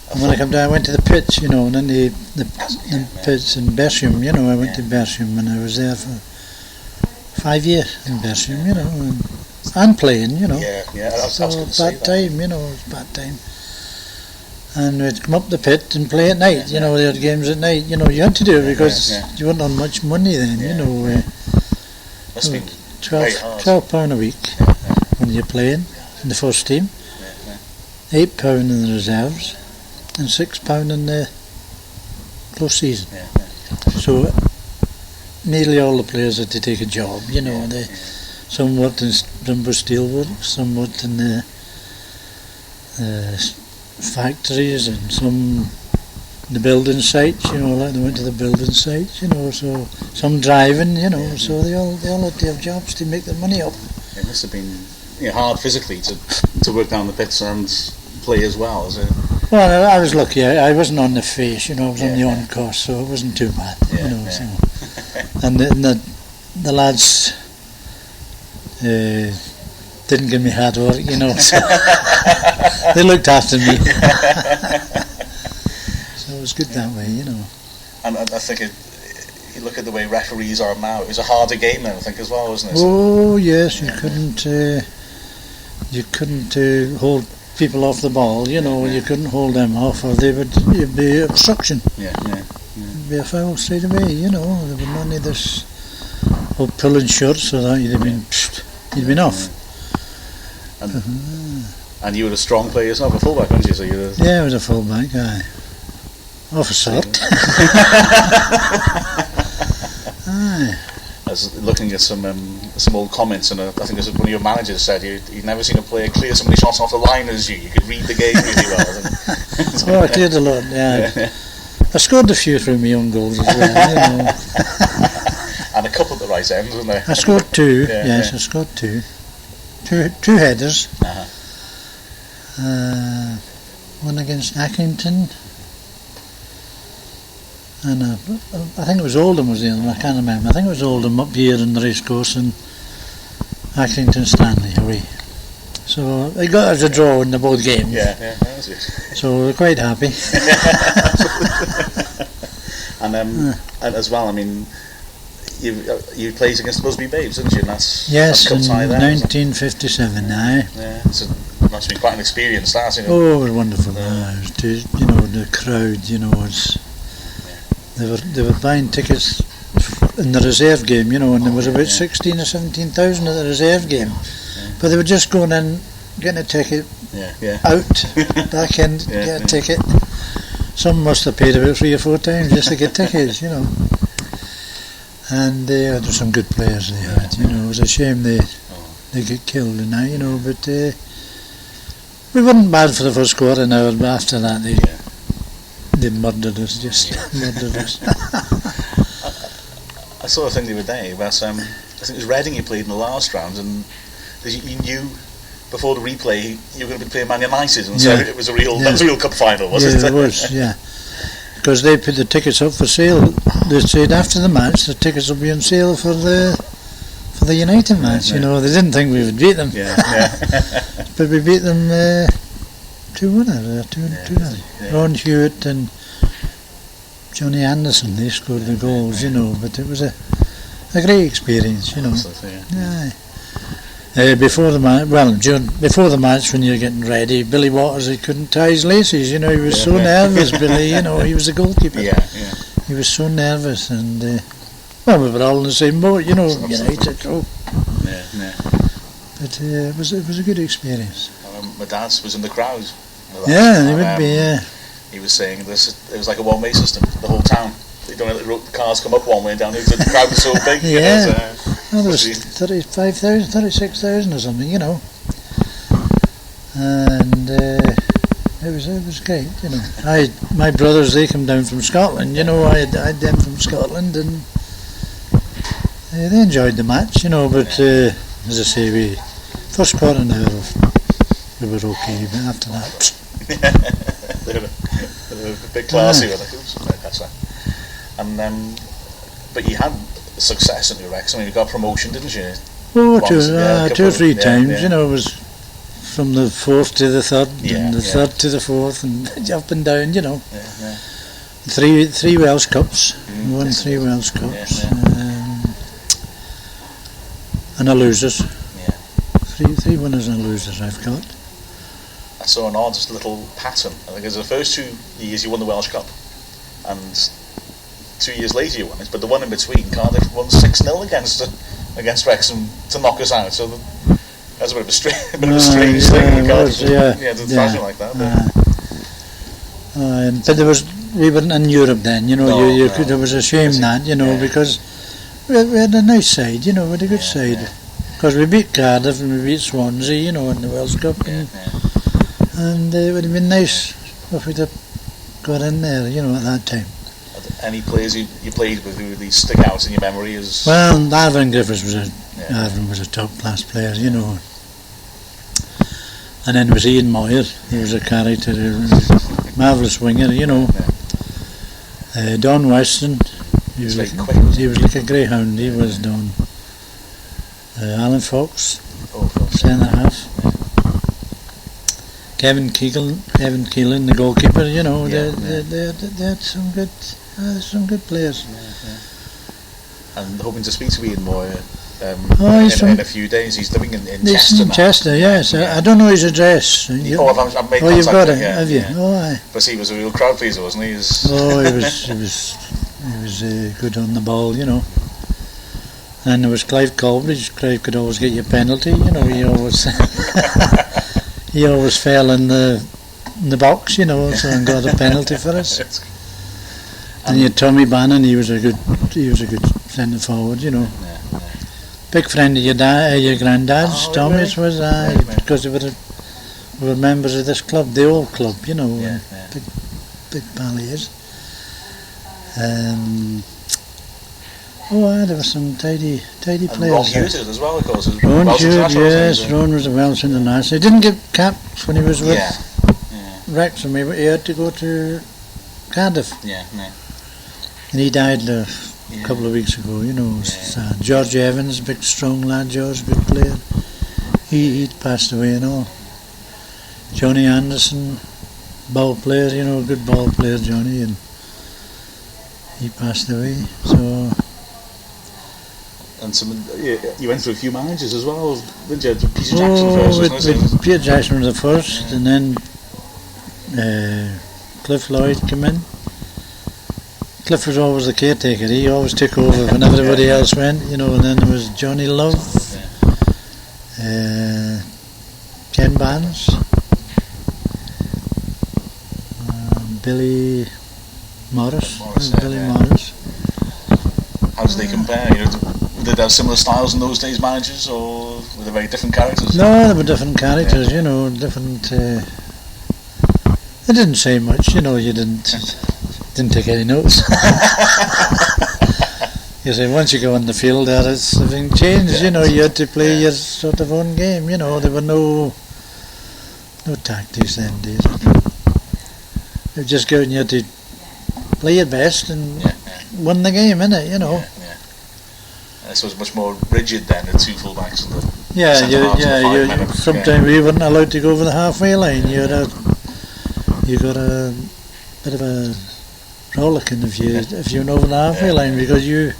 And when I come down, I went to the pits, you know, and then the pits in Bersham, you know, I went to Bersham and I was there for 5 years in Bersham, you know, and playing, you know. So bad time, you know, it was bad time. And we'd come up the pit and play at night, you know, they had games at night, you know, you had to do it because you weren't on much money then, you know. Must be £12 a week when you're playing in the first team, £8 in the reserves, and £6 in the close season. So nearly all the players had to take a job, you know. Some worked in Brumber Steelworks, some worked in the factories, and some the building sites, you know, like they went to the building sites, you know, so some driving, you know, so they all had to have jobs to make their money up. It must have been hard physically to work down the pits and play as well, is it? Well, I was lucky. I wasn't on the face, you know. I was on the on course, so it wasn't too bad, you know. So, and the lads didn't give me hard work, you know. So they looked after me, so it was good that way, you know. And I think you look at the way referees are now. It was a harder game then, I think, as well, wasn't it? Oh yes, you couldn't hold people off the ball, you know. You couldn't hold them off, or it'd be obstruction. It'd be a foul straight away, you know. There was none of this pulling shirts or that. You'd been off. And you were a strong player yourself, a fullback, weren't you? So I was a fullback. Off a sort. I was looking at some old comments, and I think it was one of your managers said you'd never seen a player clear so many shots off the line as you. You could read the game really well. Oh, I cleared a lot, I scored a few through my own goals as well, you know. And a couple at the right end, wasn't there? I scored two, I scored two. Two headers. One against Accrington. And I think it was Oldham was the other one, I can't remember. I think it was Oldham up here in the racecourse, and Accrington Stanley away. So they got us a draw in the both games. That was it. So we're quite happy. And as well, I mean, you played against Busby Babes, didn't you? And that's in there, 1957. So it must have been quite an experience, that, you know. Oh, it was wonderful. It was you know, the crowd, you know, they were buying tickets in the reserve game, you know, and there was about 16 or 17,000 at the reserve game. But they were just going in, getting a ticket, out, back in, get a ticket. Some must have paid about 3 or 4 times just to get tickets, you know. And there were some good players they had, you know. It was a shame they get killed in that, you know, but we weren't bad for the first quarter now, but after that they murdered us, murdered us. I saw a thing the other day about, I think it was Reading you played in the last round, and you knew before the replay you were going to be playing Man United, and so it was a real cup final, wasn't it? It was, because they put the tickets up for sale. They said after the match the tickets will be on sale for the United match. You know, they didn't think we would beat them. But we beat them 2-1. Ron Hewitt and Johnny Anderson, they scored the goals. You know, but it was a great experience. You know. Before the match, before the match, when you're getting ready, Billy Waters, he couldn't tie his laces. You know, he was so nervous. Billy, you know, he was the goalkeeper. He was so nervous, and we were all in the same boat. You know, United. But it was a good experience. My dad was in the crowd. He would be. He was saying it was like a one-way system. The whole town. They don't let the cars come up one way and down. The crowd was so big. There was 35,000, 36,000 or something, you know. And it was great, you know. My brothers, they come down from Scotland, you know. I had them from Scotland, and They enjoyed the match, you know, but as I say, first quarter an hour we were okay, but after that, they were a bit classy with it. That's right. And but you had success at Wrexham. I mean, you got promotion, didn't you? Oh, two or three times, you know, it was from the 4th to the 3rd, and the 3rd to the 4th, and up and down, you know. Three Welsh Cups, won 3 Welsh Cups, and a losers. Three winners and losers I've got. I saw an odd little pattern. I think it was the first 2 years you won the Welsh Cup, and 2 years later you won it, but the one in between, Cardiff won 6-0 against Wrexham to knock us out. So that's a bit of a strange thing. Fashion like that. But we were in Europe then, you know. There was a shame that, you know, because we had a nice side, you know, we had a good side. Because we beat Cardiff and we beat Swansea, you know, in the Welsh Cup, and it would have been nice if we'd have got in there, you know, at that time. Any players you played with who really stick out in your memory as? Well, Alvin Griffiths was a top class player, you know. And then there was Ian Moyer, he was a character, marvellous winger, you know. Don Weston, he was like a greyhound, he was Don. Alan Fox, centre half. Kevin Keelan, the goalkeeper, you know, they had some good players. And hoping to speak to Ian Moyer in a few days. He's living in Chester now. Chester, yes. I don't know his address. I've made contact. You've got it, have you? Oh, aye. But he was a real crowd pleaser, wasn't he? He was good on the ball, you know. And there was Clive Colbridge. Clive could always get you a penalty, you know. He always fell in the box, you know, so and got a penalty for us. And you had Tommy Bannon. He was a good centre forward, you know. Big friend of your granddad's. Tommy's was, because we were members of this club, the old club, you know. Big pal he is. There were some tidy players. Ron Hughes as well, of course. Ron Hughes, yes. Ron was a Welsh international. He didn't get capped when he was with Wrexham. He had to go to Cardiff. And he died a couple of weeks ago, you know. George Evans, big strong lad, George, good player. He'd passed away and all. Johnny Anderson, ball player, you know, good ball player, Johnny, and he passed away. So. And you went through a few managers as well, didn't you? Peter Jackson first, with Peter Jackson was the first, and then Cliff Lloyd came in. Cliff was always the caretaker. He always took over when everybody else went, you know. And then there was Johnny Love, Ken Barnes, Billy Morris. Billy Morris. How do they compare? You know, did they have similar styles in those days, managers, or were they very different characters? No, they were different characters, you know, different. They didn't say much, you know. You didn't take any notes. You say once you go on the field, everything changed. You know, you had to play your sort of own game. You know, there were no tactics then days. You just go and you had to play your best and win the game, innit? You know. So it was much more rigid then, the two full-backs and the sometimes we weren't allowed to go over the halfway line. You got a bit of a rollicking if you went over the halfway line, because you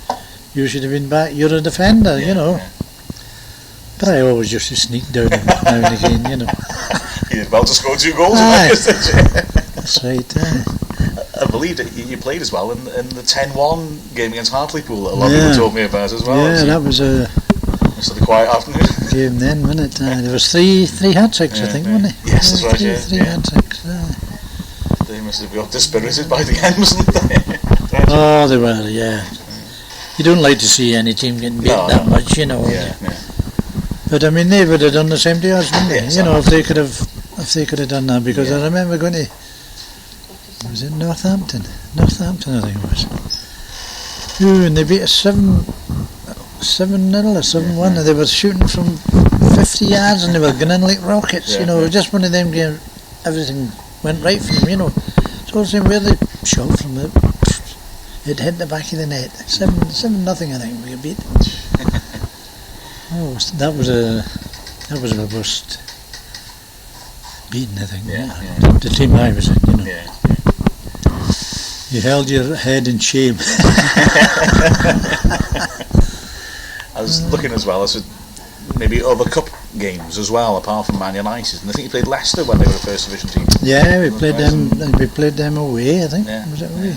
should have been back. You're a defender, you know. But I always used to sneak down now and again, you know. You did well to score 2 goals. That's right. I believe that you played as well in the 10-1 game against Hartlepool that a lot of people told me about as well. Yeah, that was a quiet afternoon. Game then, wasn't it? There was three hat-tricks, I think, wasn't it? Yes, that's right, three hat-tricks. They must have got dispirited by the end, wasn't they? Oh, they were, yeah. You don't like to see any team getting beat that much, you know. But I mean, they would have done the same to us, wouldn't they? You know, if they could have done that, because I remember going to. Was it Northampton? I think it was. And they beat us 7-1 7-0 or 7-1, and they were shooting from 50 yards and they were going in like rockets, you know. Just one of them games, everything went right for them, you know. So I was saying, where they shot from it hit the back of the net. 7-0, I think we got beat. Oh, that was a worst beating, I think. The team I was in, you know. You held your head in shame. I was looking as well as maybe other cup games as well, apart from Man United. And I think you played Leicester when they were a first division team. Yeah, we played them. We played them away, I think. Was it away?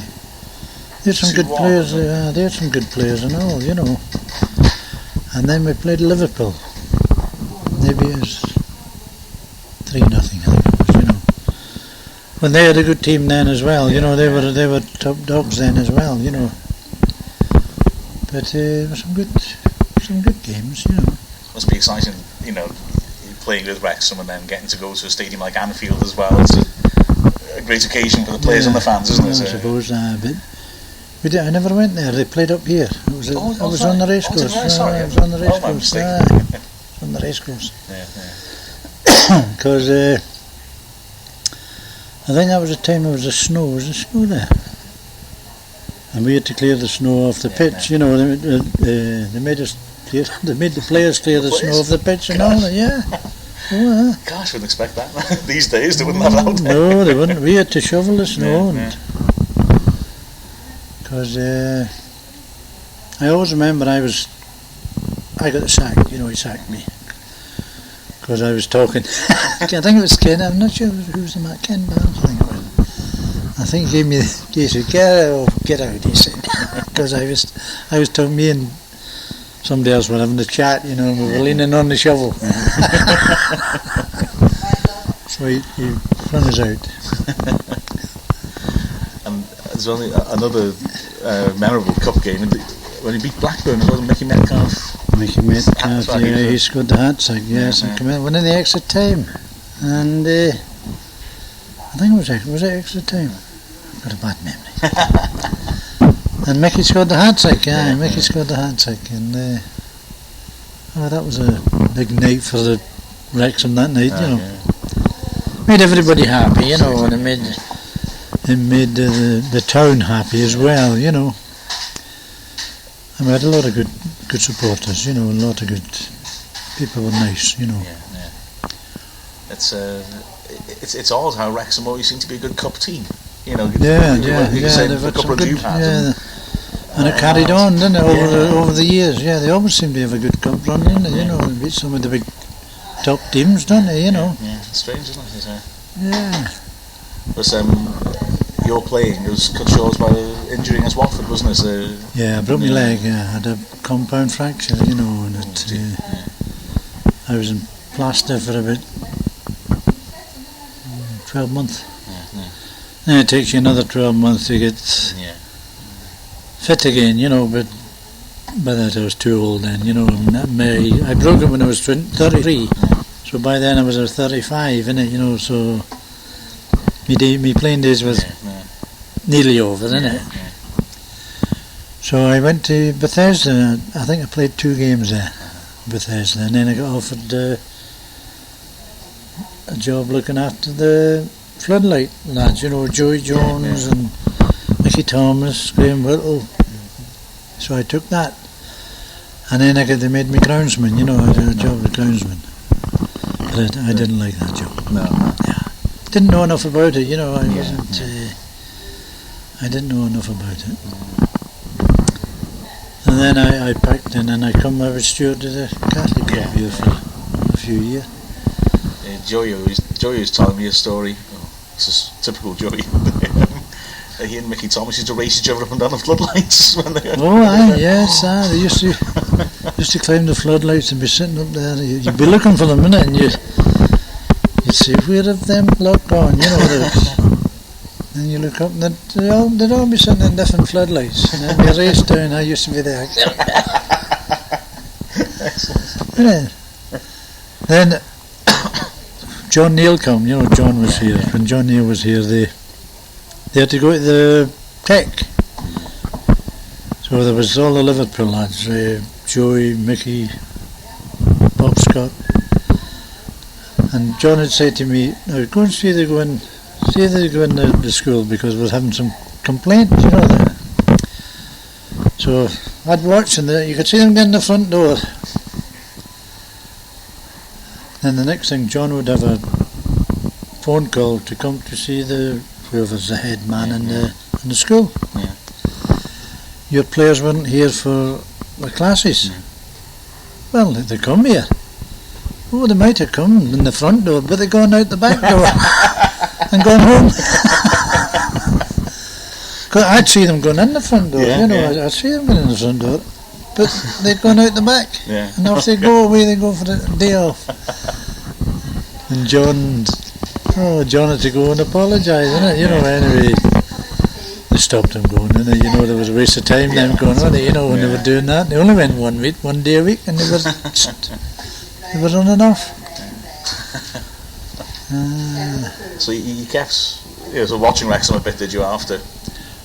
They had some good players. They had some good players and all, you know. And then we played Liverpool. Maybe it was 3-0, I think it was, you know. When they had a good team then as well, you know, they were top dogs then as well, you know. But there were some good games, you know. Must be exciting, you know, playing with Wrexham and then getting to go to a stadium like Anfield as well. It's a great occasion for the players and the fans, isn't it? I suppose, but I never went there. They played up here. I was on the racecourse. I was on the racecourse. On the racecourse. Because I think that was the time there was a snow. Was there snow there? And we had to clear the snow off the pitch. You know, they made us clear. They made the players clear the snow off the pitch and all that. Yeah. Gosh, wouldn't expect that. These days they wouldn't have that out there. No, they wouldn't. We had to shovel the snow. Because I always remember I got sacked. You know, he sacked me because I was talking. I think it was Ken. I'm not sure who was the man. Ken Barnes, I think it was. I think he gave me. He said, "Get out," he said, because I was talking. Me and somebody else were having a chat. You know, and we were leaning on the shovel. So he flung us out. And there's only another memorable cup game when he beat Blackburn. It was Mickey Metcalf. Mickey Metcalf, he scored the hat trick, yes, and came in, went in the extra time, and I think it was extra time. I've got a bad memory. And Mickey scored the hat trick, Mickey scored the hat trick, and that was a big night for the Wrexham that night, you know. Made everybody happy, you know, and it made the town happy as well, you know. And we had a lot of good supporters, you know, a lot of good people were nice, you know. It's odd how Wrexham always seem to be a good cup team, you know. They've had some good, and it carried on, didn't it, over the years. Yeah, they always seem to have a good cup run, didn't they? You know, they beat some of the big top teams, don't they? You know. Yeah, it's strange, isn't it? Yeah. But your playing was cut short by injury against Watford, wasn't it? Yeah, I broke my leg. I had a compound fracture, you know, and I was in plaster for about 12 months. Then it takes you another 12 months to get fit again, you know, but by that I was too old then, you know. I broke it when I was 33, so by then I was 35, innit, you know, so my playing days was nearly over, innit. So I went to Bethesda. I think I played 2 games there, Bethesda, and then I got offered a job looking after the floodlight lads, you know, Joey Jones and Mickey Thomas, Graham Whittle. So I took that, and then they made me groundsman, you know. I did a job as groundsman, but I didn't like that job. No. Yeah. Didn't know enough about it, you know. I wasn't. I didn't know enough about it. And then I packed in, and I was steward to the Catholic Club here for a few years. Joey was telling me a story. This is typical Joey. He and Mickey Thomas used to race each other up and down the floodlights when they. Yes, they used to climb the floodlights and be sitting up there. You'd be looking for them, innit? And you'd see, where have them lot gone, you know. And you look up and they'd all be sitting in different floodlights. And then you race down. I used to be there. Then John Neal come, you know. John was here. When John Neal was here, they had to go to the tech. So there was all the Liverpool lads, Joey, Mickey, Bob Scott, and John had said to me, "Now go and see they go in the school because we're having some complaints, you know." There. So I'd watch, and you could see them get in the front door. Then the next thing, John would have a phone call to come to see whoever's the head man in the school. Yeah. Your players weren't here for the classes. Well, they come here. Oh, they might have come in the front door, but they're going out the back door and going home. 'Cause I'd see them going in the front door, I'd see them going in the front door, but they'd gone out the back. Yeah. And if they go away, they go for the day off. And John had to go and apologise, anyway. They stopped him going, and there was a waste of time them going on, when they were doing that. They only went one day a week, and they were running off. So you kept, so watching Wrexham a bit, did you, after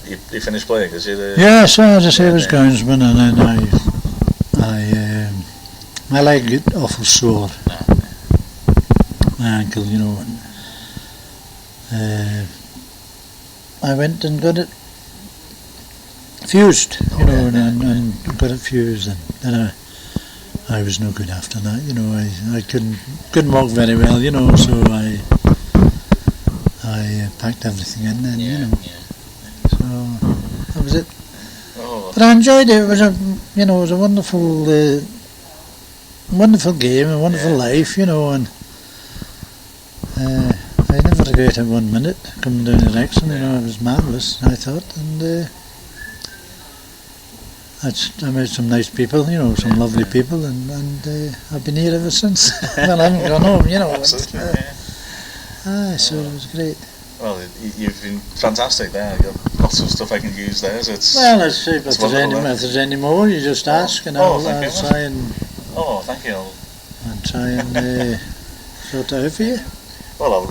you finished playing? Cause yeah, so as I say, I was groundsman, and then my leg got awful sore. My ankle, and I went and got it fused, and got it fused, and then I was no good after that, I couldn't walk very well, so I packed everything in then, so that was it. But I enjoyed it. It was a wonderful game, a wonderful life, and I never regretted 1 minute coming down to Wrexham. It was marvellous, I thought, and I met some nice people, some lovely people, and I've been here ever since. Well, I haven't gone home, so it was great. Well, you've been fantastic there. You've got lots of stuff I can use there. So well, let's see if there's any more. You just ask, and I'll try and. Oh, thank you. I'll try and sort it out for you. Well,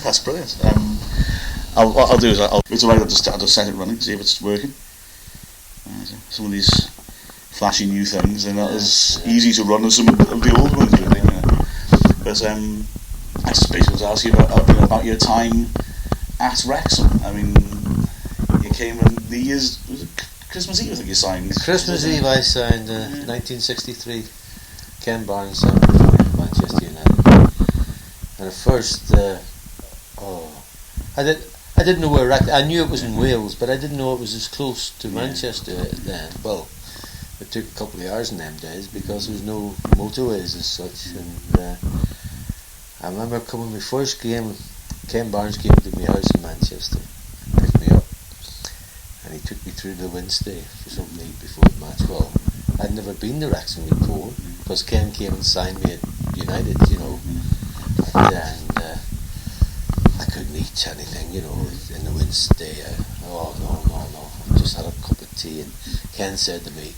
that's brilliant. What I'll do is it's alright. I'll just set it running, see if it's working. Some of these flashy new things, they're not as easy to run as some of the old ones, really. But I just basically was asking about your time at Wrexham. I mean, you came in the years, was it Christmas Eve, I think you signed? Christmas Eve I signed, 1963. Ken Barnes signed me for Manchester United. And at first, I didn't know where Wrexham. I knew it was in Wales, but I didn't know it was as close to Manchester then. Well, it took a couple of hours in them days because there was no motorways as such. And I remember coming my first game. Ken Barnes came to my house in Manchester, picked me up, and he took me through the Wednesday for something to eat before the match. Well, I'd never been to Wrexham before because Ken came and signed me at United, and I couldn't eat anything, in the Wednesday. No. I just had a cup of tea, and Ken said to me,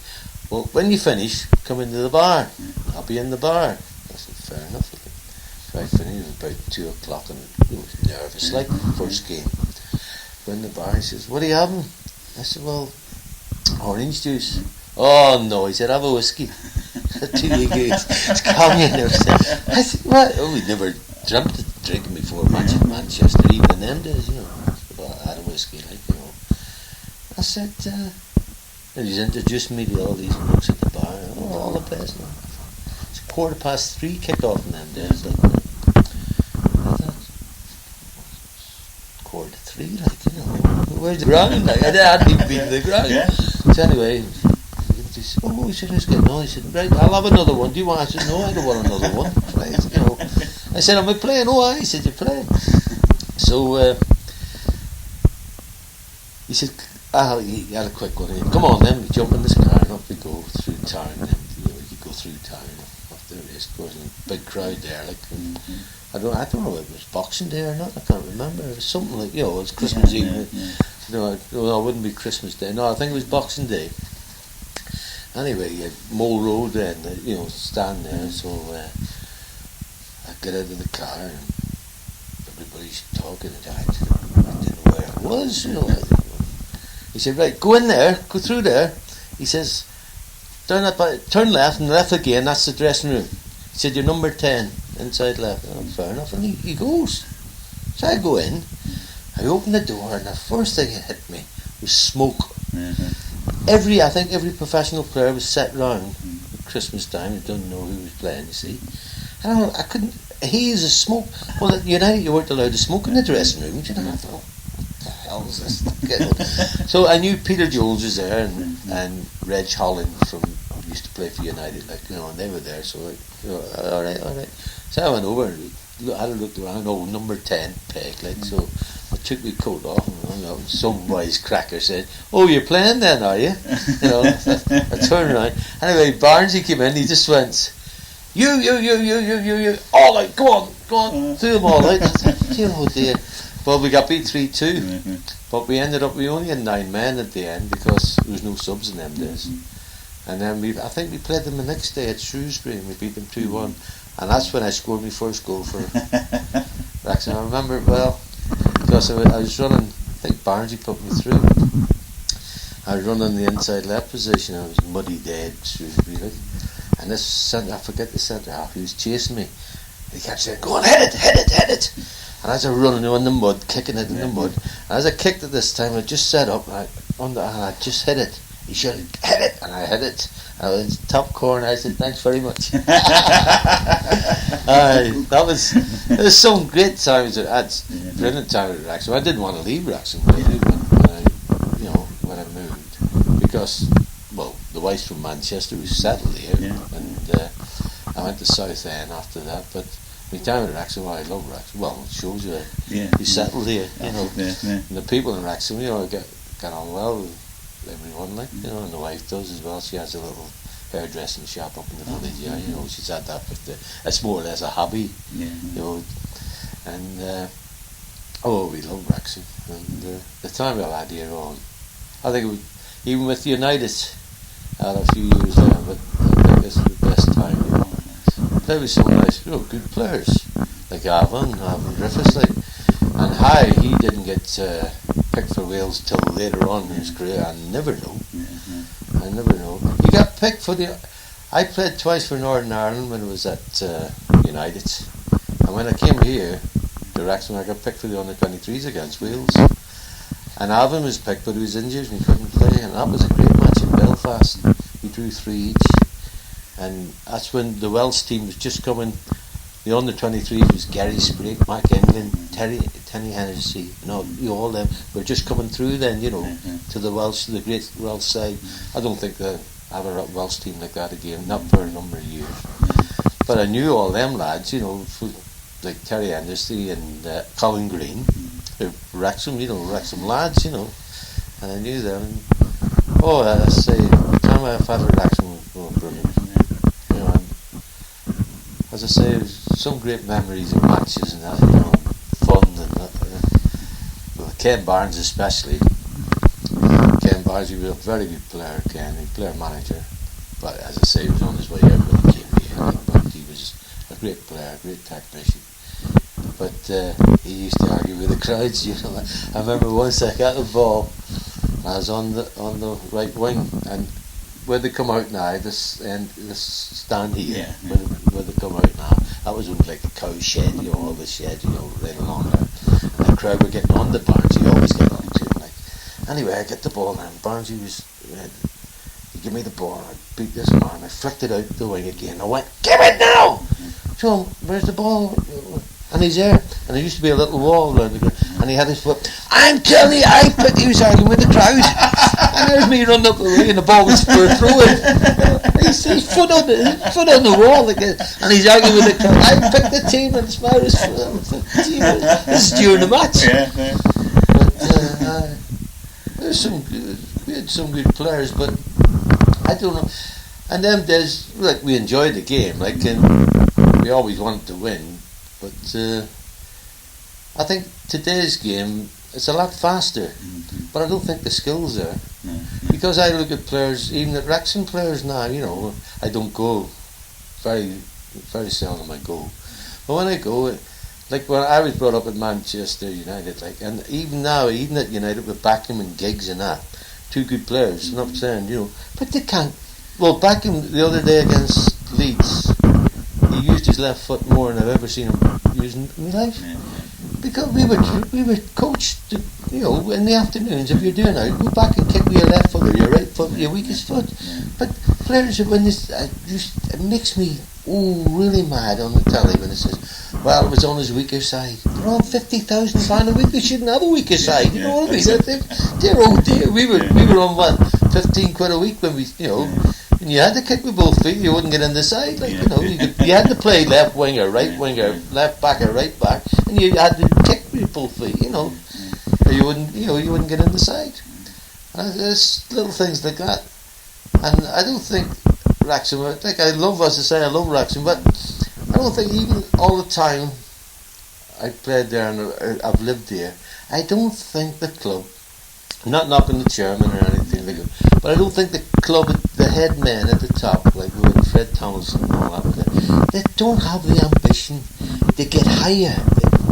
"Well, when you finish, come into the bar. I'll be in the bar." I said, "Fair enough." So I finished, it was about 2 o'clock, and I was nervous, like first game. Go in the bar, he says, "What are you having?" I said, "Well, orange juice." "Oh no," he said, "have a whiskey." "Two you guys, it's coming." I said, "What?" "Oh, we'd never dreamt of drinking before Manchester, even in them days, But I had a whiskey, I said, and he's introduced me to all these folks at the bar. "Oh, all the best." It's 3:15 kick-off in them days, I thought, 3:15, where's the ground? I hadn't even been to the ground. Yeah. So anyway, he said, "Oh," he said, "let's get on." He said, "Right, I'll have another one. Do you want?" I said, "No, I don't want another one." Right, I said, "Am I playing?" "Oh, he said, "You're playing." So he said, he had a quick one. "Come on then, we jump in this car and off we go through town." And you go through town off the race course, and a big crowd there. I don't know if it was Boxing Day or not. I can't remember. It was something like, it was Christmas Eve. No, it wouldn't be Christmas Day. No, I think it was Boxing Day. Anyway, you had Mole Road then, stand there. So I get out of the car and everybody's talking. I didn't know where I was. He said, "Right, go in there, go through there." He says, down that turn left and left again. That's the dressing room. He said, "You're number 10, inside left." Oh, fair enough. And he goes. So I go in. I open the door, and the first thing that hit me was smoke. I think every professional player was sat round at Christmas time. You don't know who was playing, you see. And I couldn't. Haze of smoke. Well, at United, you weren't allowed to smoke in the dressing room. You know, I thought, what the hell is this? So I knew Peter Jones was there, and Reg Holland from used to play for United, like, you know, and they were there. So, all right. So I went over and I had a look around. Oh, number 10 peg, like so. I took my coat off, and some wise cracker said, "Oh, you're playing then, are you?" You know, I turned around. Anyway, Barnesy came in. He just went, "You, all out, go on, threw them all out." I thought, oh dear. Well, we got beat 3-2, but we only had 9 men at the end because there was no subs in them days. And then I think we played them the next day at Shrewsbury, and we beat them 2-1, and that's when I scored my first goal for Wrexham. I remember it well because I was running. I think Barnesy put me through. I was running the inside left position. I was muddy dead, Shrewsbury. And this I forget the centre half, he was chasing me. He kept saying, "Go on, hit it." And as I was running in the mud, kicking it in the mud, and as I kicked it this time, I just set up and I just hit it. He shouted, "Hit it," and I hit it. I was top corner. I said, "Thanks very much." That was some great times. That's brilliant time at Wrexham. I didn't want to leave Wrexham really when I moved because, well, the wife's from Manchester, we settled here, and I went to South End after that. But my time at Wrexham, I love Wrexham. Well, it shows you you settled here, you know. And the people in Wrexham, you know, get on well with everyone, like, you know, and the wife does as well. She has a little hairdressing shop up in the village, you know, she's had that, but it's more or less a hobby, you know. And we love Wrexham, and the time I've had here on, I think even with United, I had a few years there, but I think this is the best time, you know. There was some nice, you know, good players like Alvin Griffiths, like, and how he didn't get picked for Wales till later on in his career. I never know. He got picked for I played twice for Northern Ireland when I was at United, and when I came here to Wrexham, I got picked for the under-23s against Wales. And Alvin was picked, but he was injured and he couldn't play, and that was a great match in Belfast. We drew 3 each, and that's when the Welsh team was just coming. The under-23s was Gary Sprake, Mark England, Terry Hennessy, all them were just coming through then, you know, to the great Welsh side. I don't think they'll have a Welsh team like that again, not for a number of years. But I knew all them lads, you know, like Terry Hennessy and Colin Green, Wrexham, you know, Wrexham lads, you know, and I knew them. I say, the time I've had at Wrexham was brilliant. You know, and as I say, some great memories of matches and that, you know, fun and that. With Ken Barnes especially. Ken Barnes, he was a very good player, Ken, a player manager. But as I say, he was on his way out when he came here. But he was a great player, a great technician. But he used to argue with the crowds, you know. I remember once I got the ball, I was on the right wing, and where they come out now, this stand here, where they come out now, that was like the cow shed, you know, all the shed, you know, right along there. And the crowd were getting on the Barnes, you always get on to him, like. Anyway, I get the ball, and Barnes, he gave me the ball, and I beat this man, I flicked it out the wing again, I went, "Give it now!" So, where's the ball? And he's there, and there used to be a little wall around the ground, and he had his foot. "I'm telling you, he was arguing with the crowd." And there's me running up the way, and the ball was for a throw in. His foot on the wall again, and he's arguing with the crowd. "I picked the team, and Smile was for them." This is during the match. But we had some good players, but I don't know. And them days, like, we enjoyed the game, like, and we always wanted to win. But I think today's game, it's a lot faster, but I don't think the skills are. Because I look at players, even at Wrexham players now, you know, I don't go, very, very seldom I go. But when I go, like when I was brought up at Manchester United, like, and even now, even at United with Beckham and Giggs and that, 2 good players, and I'm saying, you know, but they can't Well, back in the other day against Leeds, he used his left foot more than I've ever seen him using in my life. Because we were coached, to, in the afternoons, if you're doing that, go back and kick with your left foot or your right foot, your weakest foot. But players, when this, it makes me really mad on the telly when it says, well, it was on his weaker side. They're on £50,000 a week. They shouldn't have a weaker side. You know what I mean? Dear, oh dear, we were on what, 15 quid a week when we, and you had to kick with both feet. You wouldn't get in the side. Like you had to play left winger, right winger, left back or right back, and you had to kick with both feet. Or you wouldn't get in the side. And there's little things like that. And I don't think Wrexham. I love Wrexham, but I don't think even all the time I played there and I've lived there, I don't think the club, I'm not knocking the chairman or anything like that, but I don't think the club, the head men at the top, like Fred Tomlinson and all that, they don't have the ambition to get higher.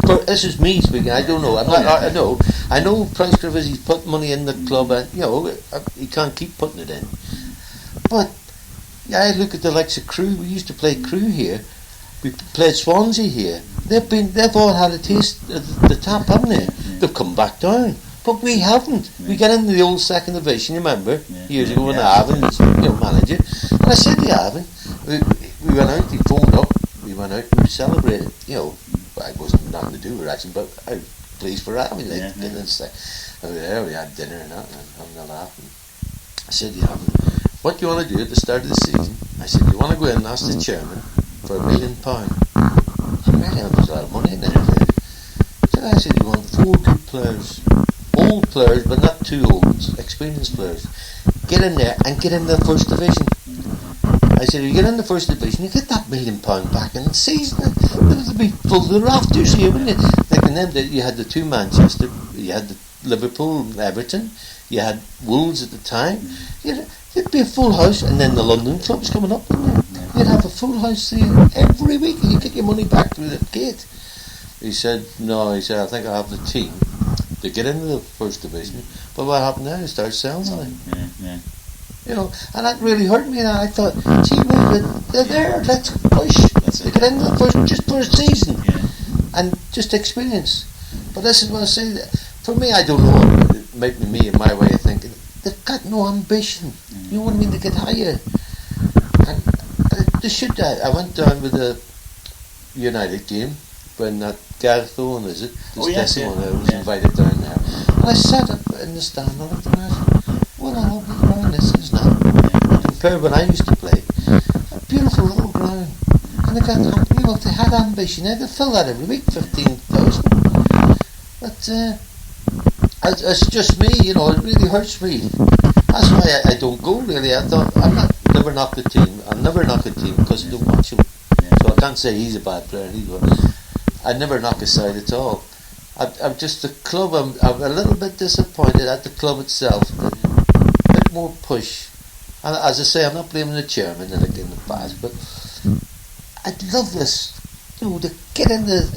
But this is me speaking. I don't know. I know Prince Griffiths, he's put money in the club, and he can't keep putting it in. But I look at the likes of Crewe. We used to play Crewe here. We played Swansea here. They've all had a taste of the tap, haven't they? They've come back down, but we haven't. We got into the old second division. Remember years ago when Arvin was manager, and I said to Arvin, we went out. He phoned up. We went out and we celebrated. I wasn't nothing to do with Wrexham, but I was pleased for Arvin. There we had dinner and that, and having a laugh. And I said to Arvin, what do you want to do at the start of the season? I said, you want to go in and ask the chairman for £1 million? And really, there was a lot of money in there. So I said, you want 4 good players, old players, but not too old, experienced players. Get in there and get in the first division. I said, if you get in the first division, you get that £1 million back in the season. It would be full to the rafters here, wouldn't it? Like in them, you had the 2 Manchester, you had the Liverpool and Everton, you had Wolves at the time. It'd be a full house, and then the London clubs coming up, wouldn't it? You'd have a full house there every week, and you get your money back through the gate. He said, no, I think I have the team to get into the first division, but what happened there? They started selling them. And that really hurt me, and I thought, gee, they're there, let's push. They get into the first, just for a season, and just experience. But this is what I say, for me, I don't know, it might be me and my way of thinking, they've got no ambition. You know what I mean? They get higher. And they should. I went down with the United game when that Gareth Owen, is it? I was invited down there. And I sat up in the stand and looked and I said, what a lovely ground this is now. Compared when I used to play, a beautiful little ground. And they had ambition. They had to fill that every week, 15,000. But it's just me, it really hurts me. That's why I don't go, really. I thought, never knock the team. I'll never knock a team because I don't watch him. So I can't say he's a bad player either. I never knock a side at all. I'm just the club, I'm a little bit disappointed at the club itself. A bit more push. And as I say, I'm not blaming the chairman like in the past, but I'd love this, to get in the,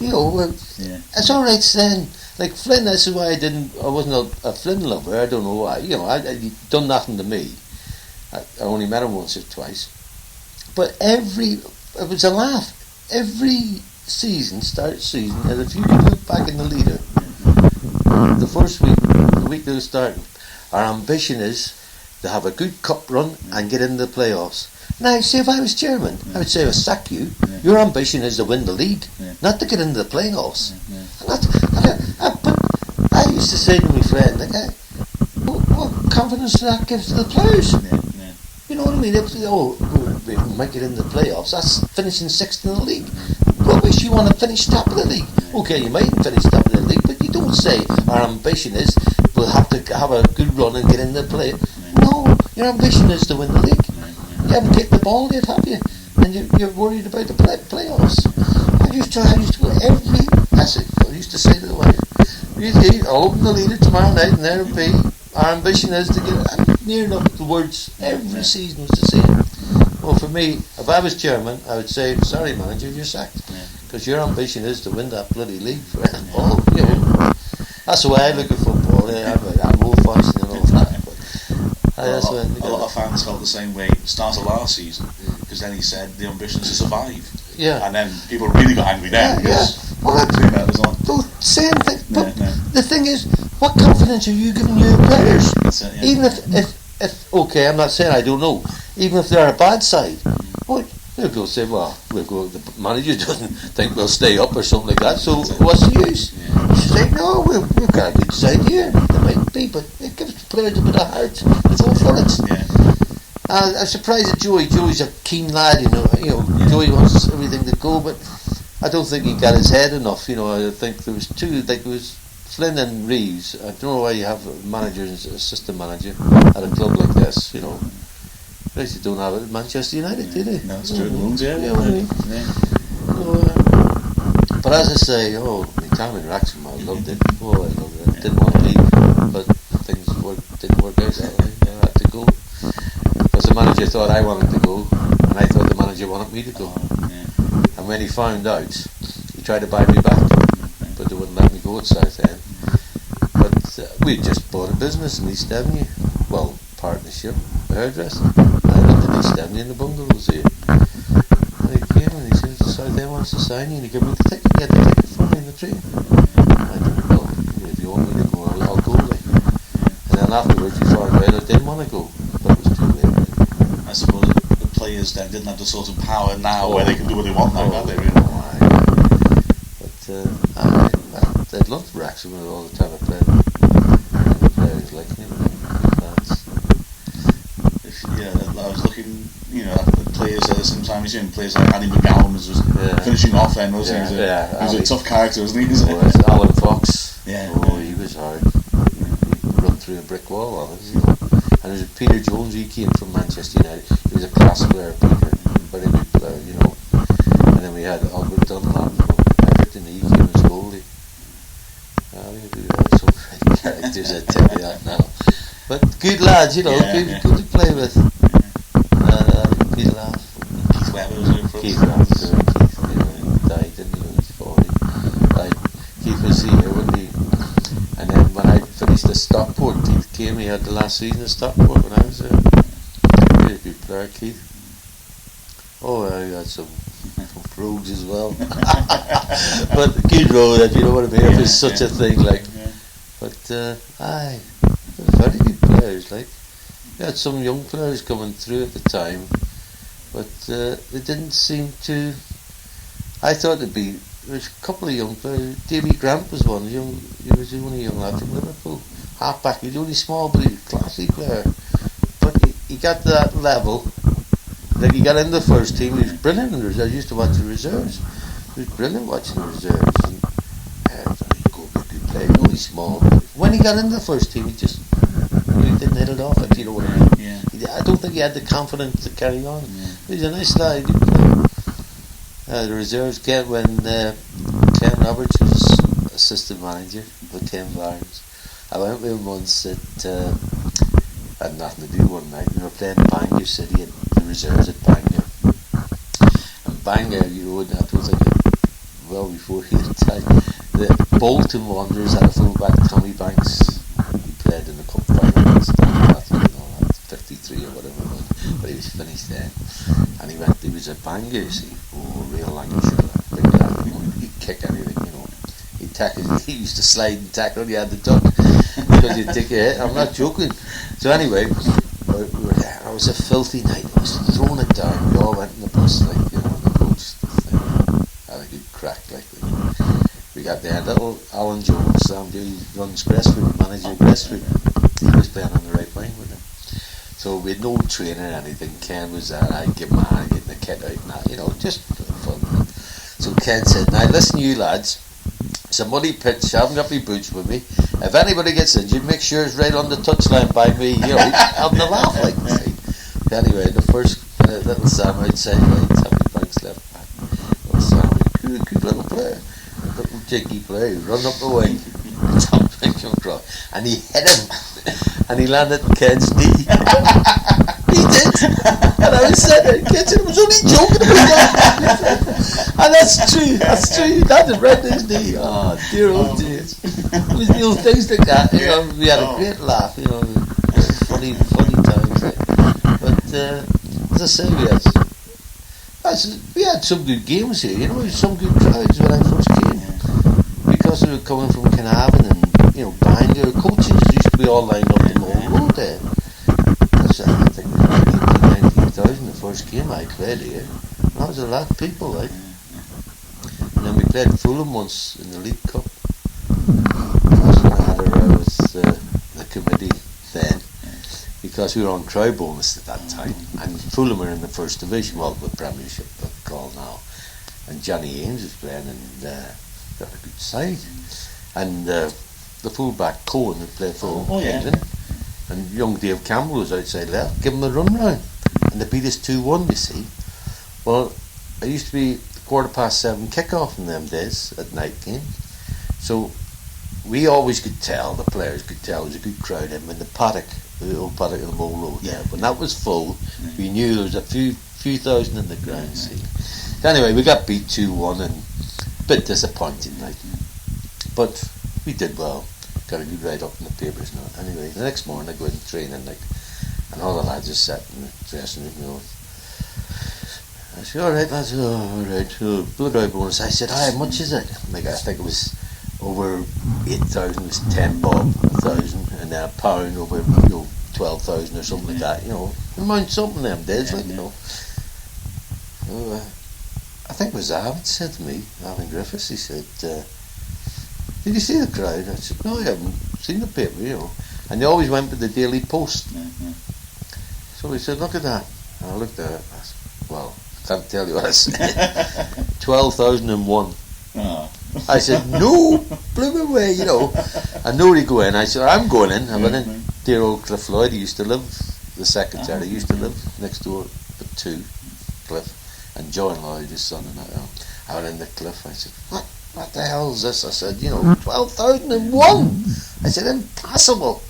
it's alright saying, like Flynn, this is why I wasn't a Flynn lover. I don't know why. He done nothing to me. I only met him once or twice. But it was a laugh. Every season, and if you look back in the leader, the first week, the week they were starting, our ambition is to have a good cup run and get into the playoffs. Now, see, if I was chairman, I would say, I'll sack you. Your ambition is to win the league, not to get into the playoffs. But I used to say to my friend, what confidence does that give to the players? You know what I mean? We might get into the playoffs. That's finishing 6th in the league. Rubbish, you want to finish top of the league. Okay, you might finish top of the league, but you don't say our ambition is we'll have to have a good run and get into the play. No, your ambition is to win the league. You haven't kicked the ball yet, have you? And you're worried about the playoffs. I used to go I used to say to the wife, I'll open the leader tomorrow night and there'll be, our ambition is to get, near enough the words every season was the same. Well, for me, if I was chairman, I would say, sorry manager, you're sacked. Because your ambition is to win that bloody league for all, That's the way I look at football. I'm old-fashioned and all that. That's when a lot of fans felt the same way at the start of last season, because then he said the ambition is to survive. Yeah. And then people really got angry then. Well, same thing. But the thing is, what confidence are you giving your players? Even if okay, I'm not saying I don't know. Even if they're a bad side, they'll go say, the manager doesn't think we'll stay up or something like that. So what's the use? She's like, no, we've got a good side here. They might be, but it gives players a bit of heart. Go for it. I'm surprised at Joey. Joey's a keen lad, you know. Joey wants everything to go, but I don't think he got his head enough. I think there was two. Like there was Flynn and Reeves. I don't know why you have a manager and assistant manager at a club like this. They actually don't have it at Manchester United, do they? No, it's true. But as I say, my time in Wrexham, I loved it. I loved it. Didn't want to leave, but things didn't work out that way. I had to go. Because the manager thought I wanted to go, and I thought the manager wanted me to go. And when he found out, he tried to buy me back, but they wouldn't let me go at Southend. But we just bought a business in East Avenue. Well, partnership, hairdressing. I lived in East Avenue in the bungalows here. And he came and he said, Southend wants to sign you, and he gave me the ticket. He had the ticket for me in the train. I said, well, if you want me to go, I'll go. And then afterwards, he found out I didn't want to go, but it was too late. I suppose the players then didn't have the sort of power now where they can do what they want now, don't they? Really? But I'd love Wrexham all the time I played. The players like me. I was looking, at the players sometimes, players like Andy McGowan was finishing off then, wasn't he? He was a tough character, wasn't he? Alan Fox. Yeah. He was hard. He'd run through a brick wall on us, And there was Peter Jones, he came from Manchester United. He was a class player, Peter, very good player, And then we had Albert Dunlap from Everton, he came as goalie. We had some great characters, I tell you that now. But good lads, good to play with. Good lads. Keith Webber was in front. Keith died, didn't he? He was 40. Keith was here, wasn't he? And then when I finished at Stockport, Keith came. He had the last season at Stockport when I was there. Really good player, Keith. I had some rogues as well. But good road, if you know what I mean. If it's such a thing, But very good players, We had some young players coming through at the time, but they didn't seem to. I thought there was a couple of young players. Davy Grant was one. He was the only young lad from Liverpool. Half-back, he was only small, but he was a classy player. But he got to that level. He got in the first team, he was brilliant in the reserves. I used to watch the reserves. He was brilliant watching the reserves. And he'd go a good player, only small. But when he got in the first team, he just didn't hit it off, if you know what I mean. I don't think he had the confidence to carry on. He's a nice lad. The reserves get when Ken Roberts was assistant manager with Ken Barnes. I went with him once had nothing to do one night. We were playing Bangor City at the reserves at Bangor. And Bangor, I don't think well before he retired, the Bolton Wanderers had a fullback, Tommy Banks. He played in the cup final against Dunfermline, 53 or whatever it was, but he was finished then. And he was at Bangor, you see. Real Lancashire, big lad, he'd kick anything, He'd tackle, he used to slide and tackle, he had the duck, because he'd take a hit. I'm not joking. So anyway, we were there. It was a filthy night. I was throwing it down. We all went in the bus, and the coach had a good crack, We got there. Little Alan Jones, Sam Dewey runs Gresswood, manager of Gresswood. He was playing on the right wing with him. So we had no training or anything. Ken was there. I'd give him a hand getting the kit out and that, just fun. So Ken said, now listen you lads, it's a muddy pitch, I haven't got my boots with me. If anybody gets injured, make sure it's right on the touchline by me, having a laugh Anyway, the first little Sam outside, Tommy Banks left back. Little Sam, good little player. Little jiggy player, he run up the wing. Tommy Banks came across, and he hit him. And he landed Ken's knee. He did. And I was saying, Ken said, I was only joking about that. And that's true. That had right his knee. Oh, dear old days. It was things like that. We had a great laugh, funny times. as I say, we had some good games here, you know, some good crowds when I first came. Because we were coming from Carnarvon and, you know, behind your coaches used to be all lined up the whole road there. I think it was 19,000 the first game I played here. That was a lot of people, like. And then we played Fulham once in the League Cup. That's when I had a row with the committee then, because we were on crowd bonus at that time, and Fulham were in the first division, well, the Premiership, but called now. And Johnny Ames was playing, and got a good side. And the fullback Cohen had played for England, and young Dave Campbell was outside left, give him a run round, and they beat us 2-1, you see. Well, it used to be 7:15 kick-off in them days at night games, so we always could tell, the players could tell it was a good crowd in when the paddock, the old paddock of the Mole Road there, when that was full, we knew there was a few thousand in the ground, see. Anyway, we got beat 2-1 and a bit disappointing, like, but we did well, got a good write up in the papers now. Anyway, the next morning I go in training, like, and all the lads are sat in the dressing room, you know. I said, alright lads, alright, blood out bonus. I said, how much is it? Like, I think it was over 8,000, it was 10 bob, 1,000, and then a pound over, you know, 12,000 or something like that, you know. Amount something them days, like, you know. So, I think it was Avon said to me, Avon Griffiths, he said, did you see the crowd? I said, no, I haven't seen the paper, you know. And they always went with the Daily Post. So he said, look at that. And I looked at it, I said, well, I can't tell you what I said. 12,001. Oh. I said, no, blew away, you know. And nobody go in. I said, I'm going in. I went in. Dear old Cliff Lloyd, he used to live, the secretary, used to live next door, but two, Cliff. And John Lloyd, his son, and I went in the Cliff. I said, what the hell is this? I said, you know, 12,001. I said, impossible.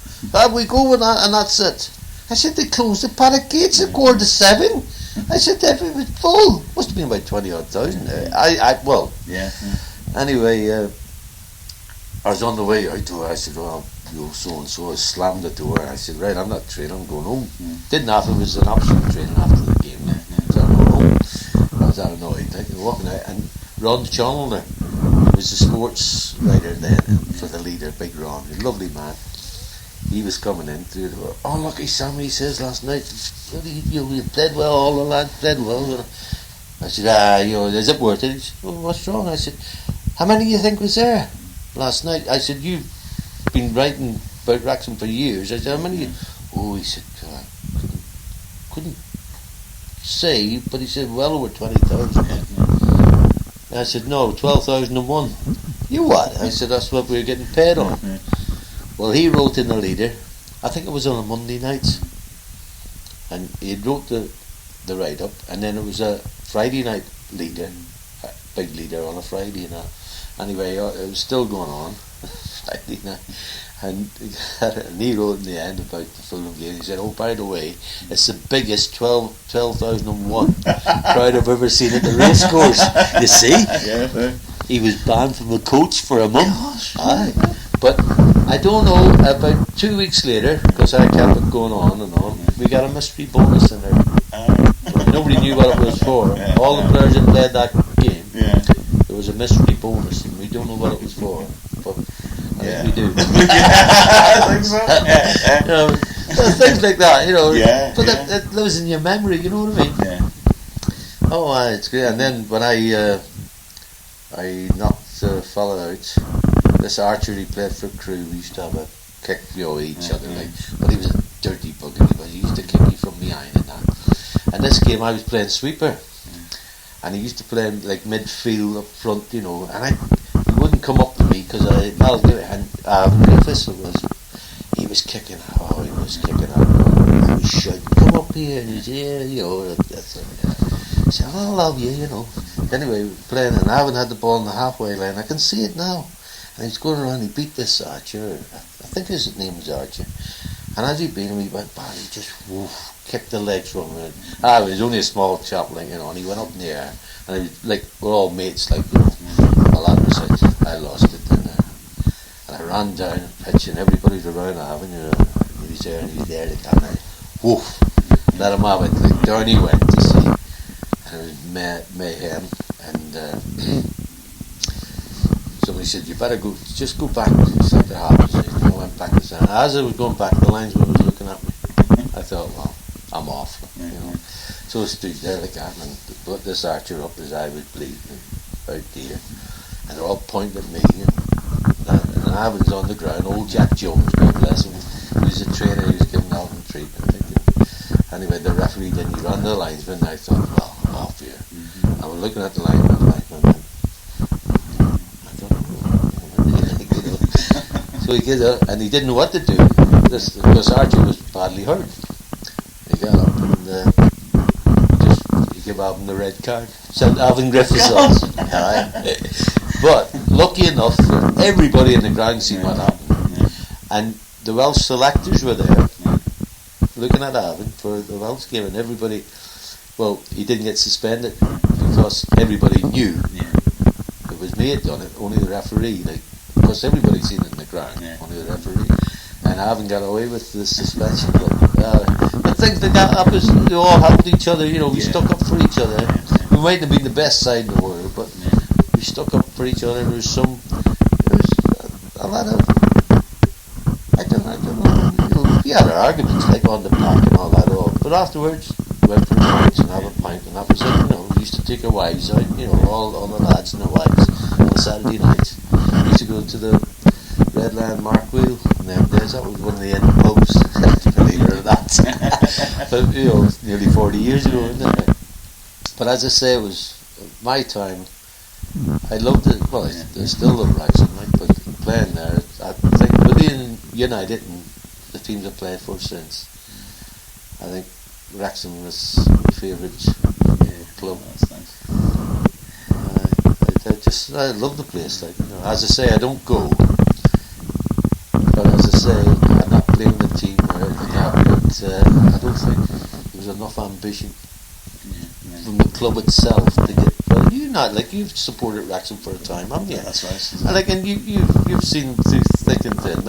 We go with that, and that's it. I said, they closed the paddock gates at 6:45. I said, it was full. Must have been about 20,000 there. Anyway, I was on the way out to her. I said, well, you know, so and so. I slammed the door. I said, right, I'm not training, I'm going home. Didn't have, it was an absolute training after the game. So I'm going home. I was that annoyed. Like, walking out, and Ron Chandler was the sports writer then for the leader, Big Ron, a lovely man. He was coming in through the door. Oh, lucky Sammy, he says last night, you played well, all the lads played well. I said, you know, is it worth it? He said, well, what's wrong? I said, how many do you think was there last night? I said, you've been writing about Wrexham for years. I said, how many? Oh, he said, couldn't say, but he said, well over 20,000. I said, no, 12,001. You what? I said, that's what we were getting paid on. Well, he wrote in the leader, I think it was on a Monday night, and he wrote the write-up, and then it was a Friday night leader, a big leader on a Friday night. Anyway, it was still going on, Friday night, and he wrote in the end about the Fulham game. He said, oh, by the way, it's the biggest 12,001 crowd I've ever seen at the racecourse. You see? Yeah. He was banned from the coach for a month. Aye. But I don't know, about 2 weeks later, because I kept it going on and on, we got a mystery bonus in there. Nobody knew what it was for. All the players that played that game, there was a mystery bonus, and we don't know what it was for. But I think we do. I think so. You know, things like that, you know. But it lives in your memory, you know what I mean? Oh, it's great. And then when I knocked a fella out, this archer he played for Crew, we used to have a kick, you know, each other, like, but he was a dirty bugger, but he used to kick me from behind and that. And this game I was playing sweeper, and he used to play like midfield up front, you know, and he wouldn't come up to me because Griffiths he was kicking, he was shouting, come up here, and he's here, you know, that's it. I said, I love you, you know. Anyway, we were playing, and I haven't had the ball on the halfway line, I can see it now. And he's going around, he beat this Archer, I think his name was Archer, and as he beat him, he went back, he just kicked the legs from him. He was only a small chap, like, you know, and he went up in the air, and he was, like, we're all mates, like, you know. Well, that was it, I lost it, and I ran down the pitch, and everybody's around having, you know, he was there, and that let him have it. Like, down he went, you see, and it was mayhem, and somebody said, you better just go back to centre half. So I went back to centre. As I was going back, the linesman was looking at me. I thought, well, I'm off, you know. So I stood there like that, and put this archer up, his eye was bleeding, out there, and they're all pointing at me, and I was on the ground. Old Jack Jones, God bless him, he was a trainer, he was giving Alvin treatment. Anyway, the referee then he ran the linesman, and I thought, well, I'm off here. I was looking at the linesman, so he get up, and he didn't know what to do. Because Archie was badly hurt. He got up and he gave Alvin the red card. Sent Alvin Griffiths off. But lucky enough, everybody in the ground seen what happened, and the Welsh selectors were there, looking at Alvin for the Welsh game, and everybody. Well, he didn't get suspended because everybody knew it was me had done it. Only the referee, because everybody seen it in the ground. Only the referee. And I haven't got away with the suspension, but things like that happens. We all helped each other, you know. We stuck up for each other. We might have been the best side in the world, but we stuck up for each other. There was a lot of, I don't know. You know, we had our arguments like on the park and all that, but afterwards we went for pints and have a pint, and that was it. You know, we used to take our wives out, you know, all the lads and their wives on Saturday nights. We used to go to the Red Lion Mark Wheel, and then that was one of the end pubs, believe it or not. But, you know, nearly 40 years ago, isn't it? But as I say, it was my time. I loved it. Well, I still love Wrexham, but playing there, I think within United and the teams I've played for since, I think Wrexham was my favourite club. That's nice. I love the place. Like, you know, as I say, I don't go. But as I say, I'm not blaming the team or anything like that, but I don't think there was enough ambition from the club itself to get. Well, you've supported Wrexham for a time, haven't you? That's right. And you've seen through thick and thin.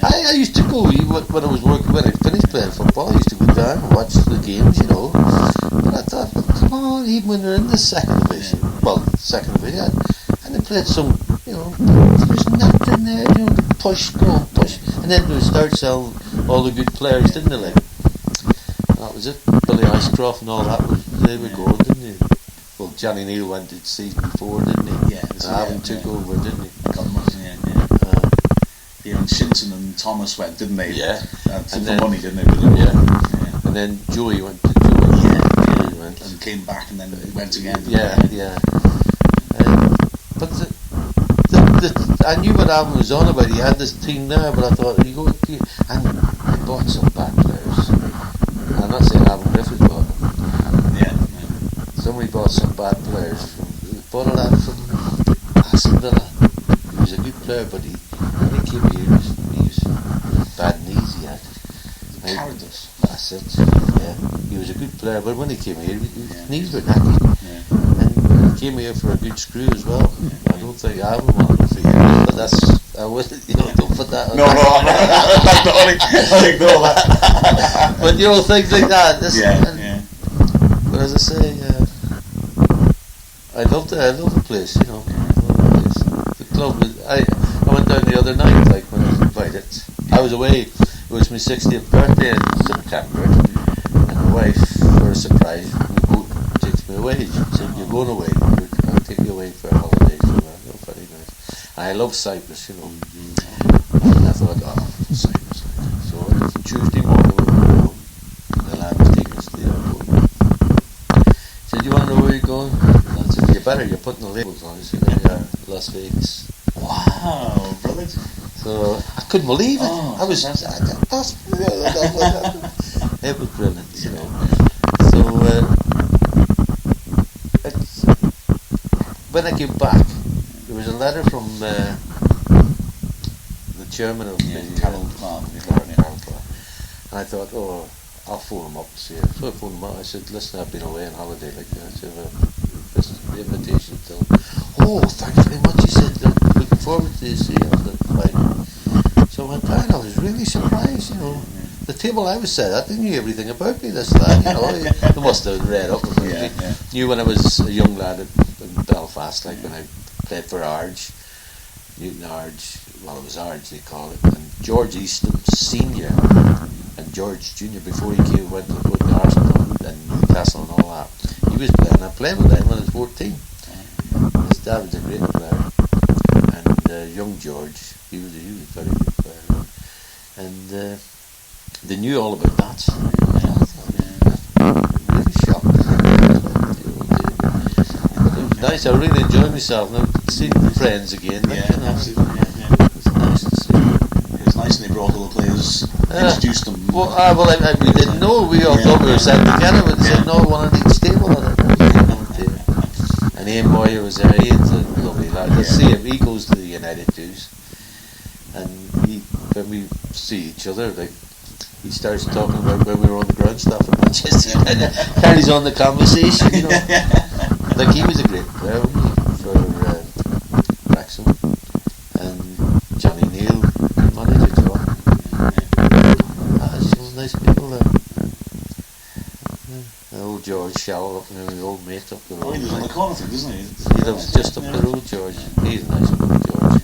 I used to go when I was working, when I finished playing football. I used to go down and watch the games, you know. But I thought, well, come on, even when they're in the second division, and they played some, you know, there was nothing there, you know, push, and then they start selling all the good players, didn't they? Like, that was it. Billy Icecroft and all that they were going, didn't they? Well, Johnny Neal went to season before, didn't he? Yeah. And Alvin took over, didn't he? And Shinton and Thomas went, didn't they? Yeah. And then money, didn't they? Yeah. And then Joey went to Joey. Yeah. Joey went. And came back and then went again. Yeah. But I knew what Alvin was on about. He had this team there, but I thought, and he bought some bad players. I'm not saying Alvin Griffiths bought them. Yeah. Somebody bought some bad players. He bought a lad from Aston Villa. He was a good player, but when he came here, he was bad knees he had. Cowardice. That's it. Yeah. He was a good player, but when he came here, his knees were knackered. And he came here for a good screw as well. I don't think I would want to forget it, but that's, I would, you know, don't put that on. No, I ignore that. But, you know, things like that. But as I say, I love the place, you know. The club, I went down the other night, like, when I was invited. I was away, it was my 60th birthday in September, and my wife, for a surprise, takes me away. She said, you're going away, I'll take you away for a holiday. So very nice. And I love Cyprus, you know. And I thought, Cyprus. So on Tuesday morning we were home, and the lad was taking us to the airport. He said, you want to know where you're going? And I said, you better, you're putting the labels on. He said, there you are, Las Vegas. Wow, brilliant. So I couldn't believe it. I was, it was brilliant, you know. So when I came back, there was a letter from the chairman of the Carol Clark. And I thought, I'll phone him up to see it. So I phoned him up. I said, listen, I've been away on holiday like that. So this is the invitation to thanks very much. He said, looking forward to see you on the flight. So I went down. I was really surprised, you know. the table I was set at, they knew everything about me, this, that, you know. They must have read up about me. Knew when I was a young lad in Belfast, like when I played for Arge, Newton Arge, well, it was Arge they call it, and George Eastham Senior and George Junior, before he went to Arsenal and Newcastle and all that, he was playing. I played with him when I was 14. His dad was a great player, and young George, he was a very good player, and they knew all about that. Really shocked. But it was nice. I really enjoyed myself. And I've seen friends again. Absolutely. It was nice to see. It was nice, and they brought all the players, introduced them. Well, we didn't know. We all thought we were sitting together, but they said no, one on each table. And Ian Moyer was there. Ian's a lovely lad. I see him. He goes to the United Dues, and when we see each other, like, he starts talking about when we were on the ground stuff in Manchester. Carries on the conversation, you know. Like, he was a great player for Wrexham, and Johnny Neal, manager to him. Some nice people there. Old George Showell, the old mate up the road. Oh, he lives on the corner, doesn't he? He lives just up the road, George. He's a nice one, George.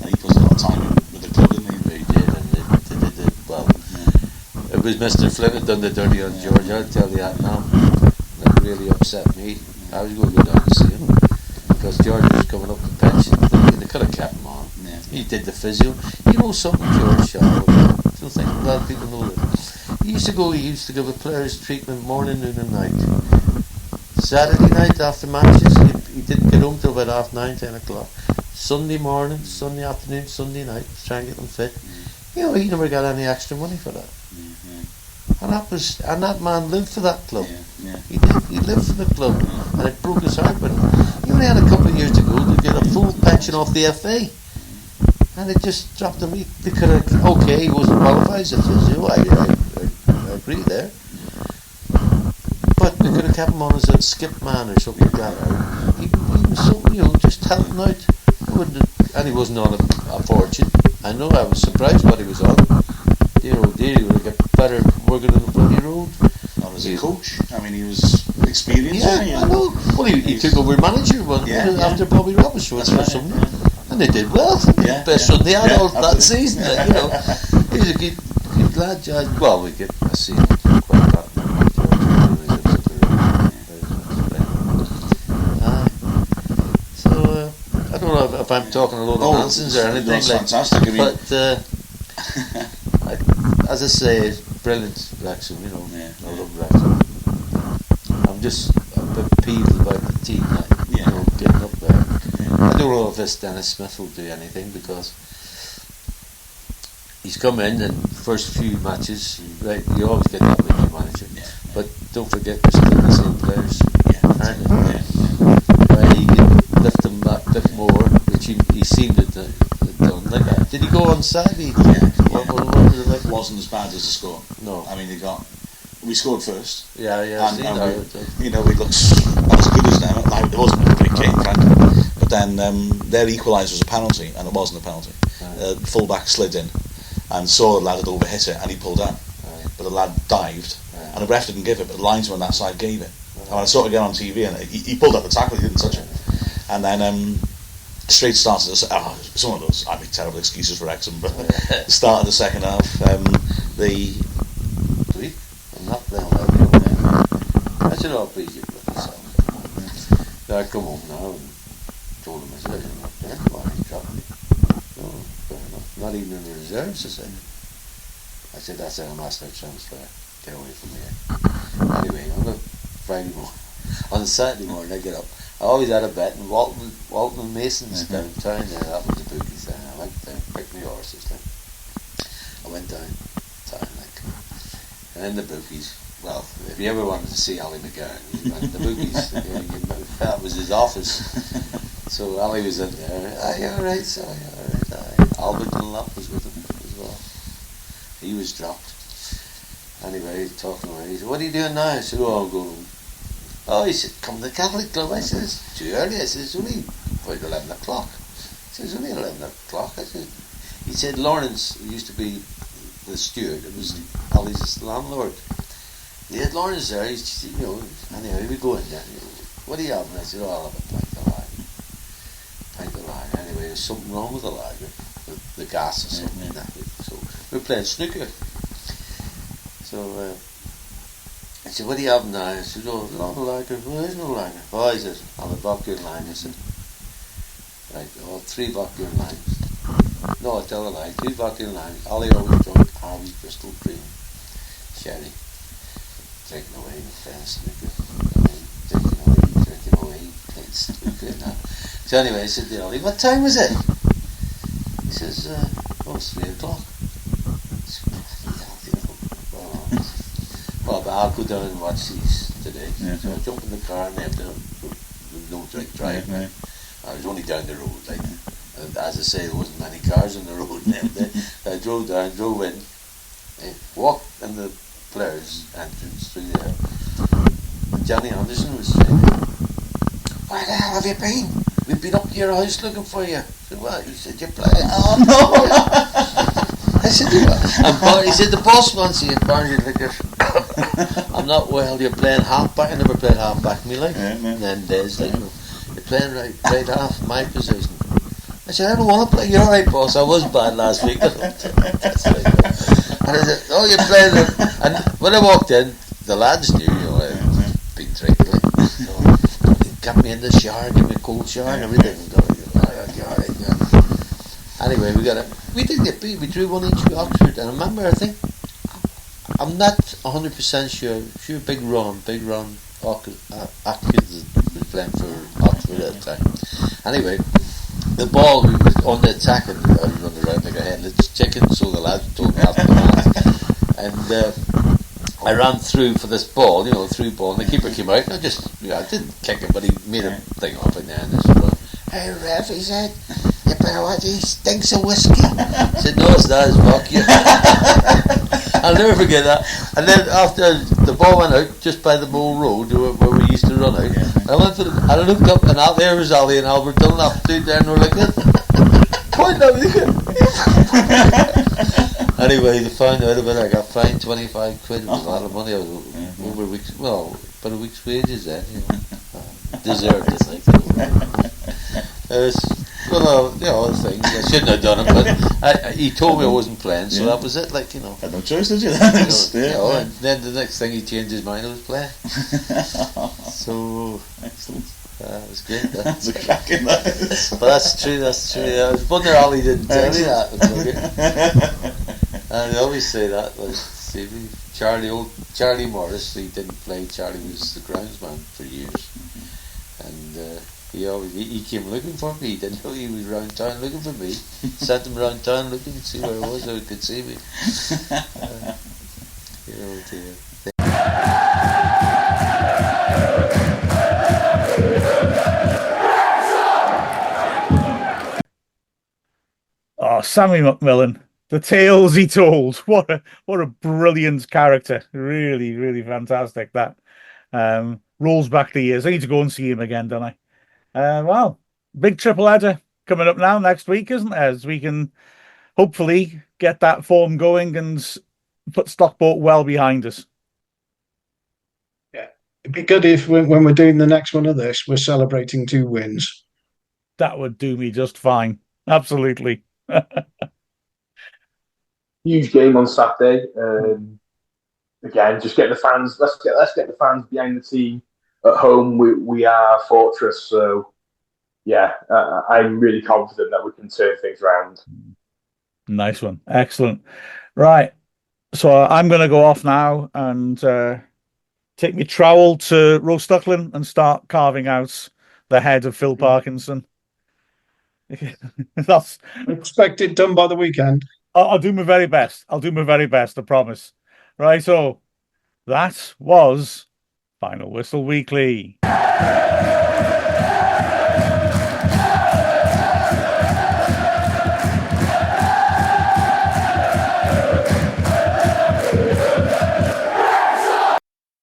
And he puts a lot of time in with the club, didn't he? He did, and they did well. It was Mr. Flynn that done the dirty on George, I'll tell you that now. That really upset me. I was going to go down and see him, because George was coming up to pension. They could have kept him on. Yeah. He did the physio. You know something, George Shaw? I don't think a lot of people know that. He used to give the players treatment morning, noon and night. Saturday night after matches, he didn't get home till about 9:30, 10 o'clock. Sunday morning, Sunday afternoon, Sunday night, try and get them fit. You know, he never got any extra money for that. And that man lived for that club. He did. He lived for the club, and it broke his heart. But he only had a couple of years to go to get a full pension off the FA, and it just dropped him. They could have, okay, he wasn't qualified as a physio. I agree there, but they could have kept him on as a skip man or something like that. He was something, you know, just helping out. And he wasn't on a fortune. I know. I was surprised what he was on. Dear oh dear, he would have got better working on the bloody road. Not as a coach. I mean, he was experienced. Yeah, I know. Well, he took over manager after Bobby Robinson for something, and they did well. Best run they had all that season. You know, he was a good lad. Well, I see him quite a lot. So I don't know if I'm talking a lot of nonsense or anything. That's fantastic. But as I say, it's brilliant, Wrexham, you know. I love Wrexham. I'm just a bit peeved about the team, you know, getting up there. I don't know if this Dennis Smith will do anything, because he's come in and first few matches, right, you always get that with your manager, but don't forget they're still the same players, aren't they? Right, he can lift them back a bit more, which he seemed to have done. Like that. Did he go on Saturday? What was it like? It wasn't as bad as the score. No. I mean, we scored first. Yeah. And we looked not as good as them. Like, it wasn't a great game, frankly. But then their equaliser was a penalty, and it wasn't a penalty. Full-back slid in and saw the lad had overhit it, and he pulled out. But the lad dived, and the ref didn't give it, but the linesman on that side gave it. And I saw it again on TV, and he pulled out the tackle, he didn't touch it. And then straight started to say, some of those, I make terrible excuses for Wrexham, but start of the second half, I'm not playing I should all be you with myself. I come home now and told him, I said, I'm not playing, why are you dropping me? No, fair enough. Not even in the reserves, I said, that's a master transfer, get away from here. Anyway, on the Friday morning, on Saturday morning I get up, I always had a bet in Walton and Mason's downtown there. That was the bookies there. I went down, picked my horses there. I went downtown, and in the bookies, well, if you ever wanted to see Ali McGarren, you went to the bookies. That was his office. So Ali was in there. Alright, sorry, alright. Albert Dunlap was with him as well. He was dropped. Anyway, talking away. He said, what are you doing now? I said, I'm going. Oh, he said, come to the Catholic Club. I said, it's too early. I said, it's only about 11 o'clock. He said, it's only 11 o'clock. I said, he said, Lawrence used to be the steward. It was Ollie's landlord. He had Lawrence there. He's, anyway, we go in there. What do you have? And I said, I'll have a pint of lager. Anyway, there's something wrong with the lager, the gas or something. So we're playing snooker. So I said, what do you have now? I said, no lager. Well, there's no lager. Oh, he says, I'll have vodka and lime. I said, right, 3 vodka and limes. No, I tell a lie, 2 vodka and limes. Ollie always drunk Harvey's Bristol Cream. Sherry. Drinking away, playing snooker. Drinking away, playing snooker now. So anyway, I said to Ollie, what time was it? He says, it's 3 o'clock. Well, but I'll go down and watch these today. Yeah. So I jump in the car and have no drink drive. Yeah. I was only down the road, like, and as I say, there wasn't many cars on the road. I drove down, drove in, walked in the players' entrance through there. And Johnny Anderson was saying, "Where the hell have you been? We've been up to your house looking for you." I said, "What?" He said, "You're playing." Oh no! I said, he said, "The boss wants you." I'm not well. You're playing half back. I never played half back in my life. In them days, like, you're playing right half my position. I said, "I don't want to play." "You're right, boss. I was bad last week." That's right. And I said, "Oh, you're playing." And when I walked in, the lads knew, I'd been drinking. Like, they got me in the shower, give me a cold shower and everything. Anyway, we did get beat. We drew 1-each with Oxford, and I remember, I'm not 100% sure. Big Ron Atkins was playing for Oxford at the time. Anyway, the ball, we was on the attack and I was running around like a headless chicken, so the lads told me after the match. And I ran through for this ball, through ball, and the keeper came out, and I didn't kick him, but he made a thing up in there, and this was, "Hey ref," he said, "you better watch, he stinks of whiskey." I said, "No, it's not, it's vodka." I'll never forget that. And then after the ball went out, just by the Mole Road where we used to run out, I looked up, and out there was Ali and Albert Dunlap stood there, and we're like, point out. Anyway, they found out about it. I got fined 25 quid. It was a lot of money. I was over a week's, about a week's wages then. Deserved it, like. It was one of the things. I shouldn't have done it, but he told me I wasn't playing, so that was it. Like, had no choice, did you? Then? And then the next thing he changed his mind, I was playing. So excellent. That was good. That's a cracking that is. But that's true. I was wondering how he didn't tell me that. And I always say that. Like, see, Charlie Morris, he didn't play. Charlie was the groundsman for years, and he came looking for me. He didn't know he was round town looking for me. Sent him round town looking to see where I was, so he could see me. Dear. Oh, Sammy McMillan, the tales he told. What a brilliant character. Really, really fantastic. That rolls back the years. I need to go and see him again, don't I? Well, big triple header coming up now next week, isn't there? As we can hopefully get that form going and put Stockport well behind us. Yeah, it'd be good if when we're doing the next one of this, we're celebrating 2 wins. That would do me just fine. Absolutely. Huge game on Saturday. Again, just get the fans. Let's get the fans behind the team. At home, we are a fortress. So, yeah, I'm really confident that we can turn things around. Nice one, excellent. Right, so I'm going to go off now and take my trowel to Rostucklin and start carving out the head of Phil Parkinson. That's expect it done by the weekend. I'll do my very best. I promise. Right, so that was Final Whistle Weekly.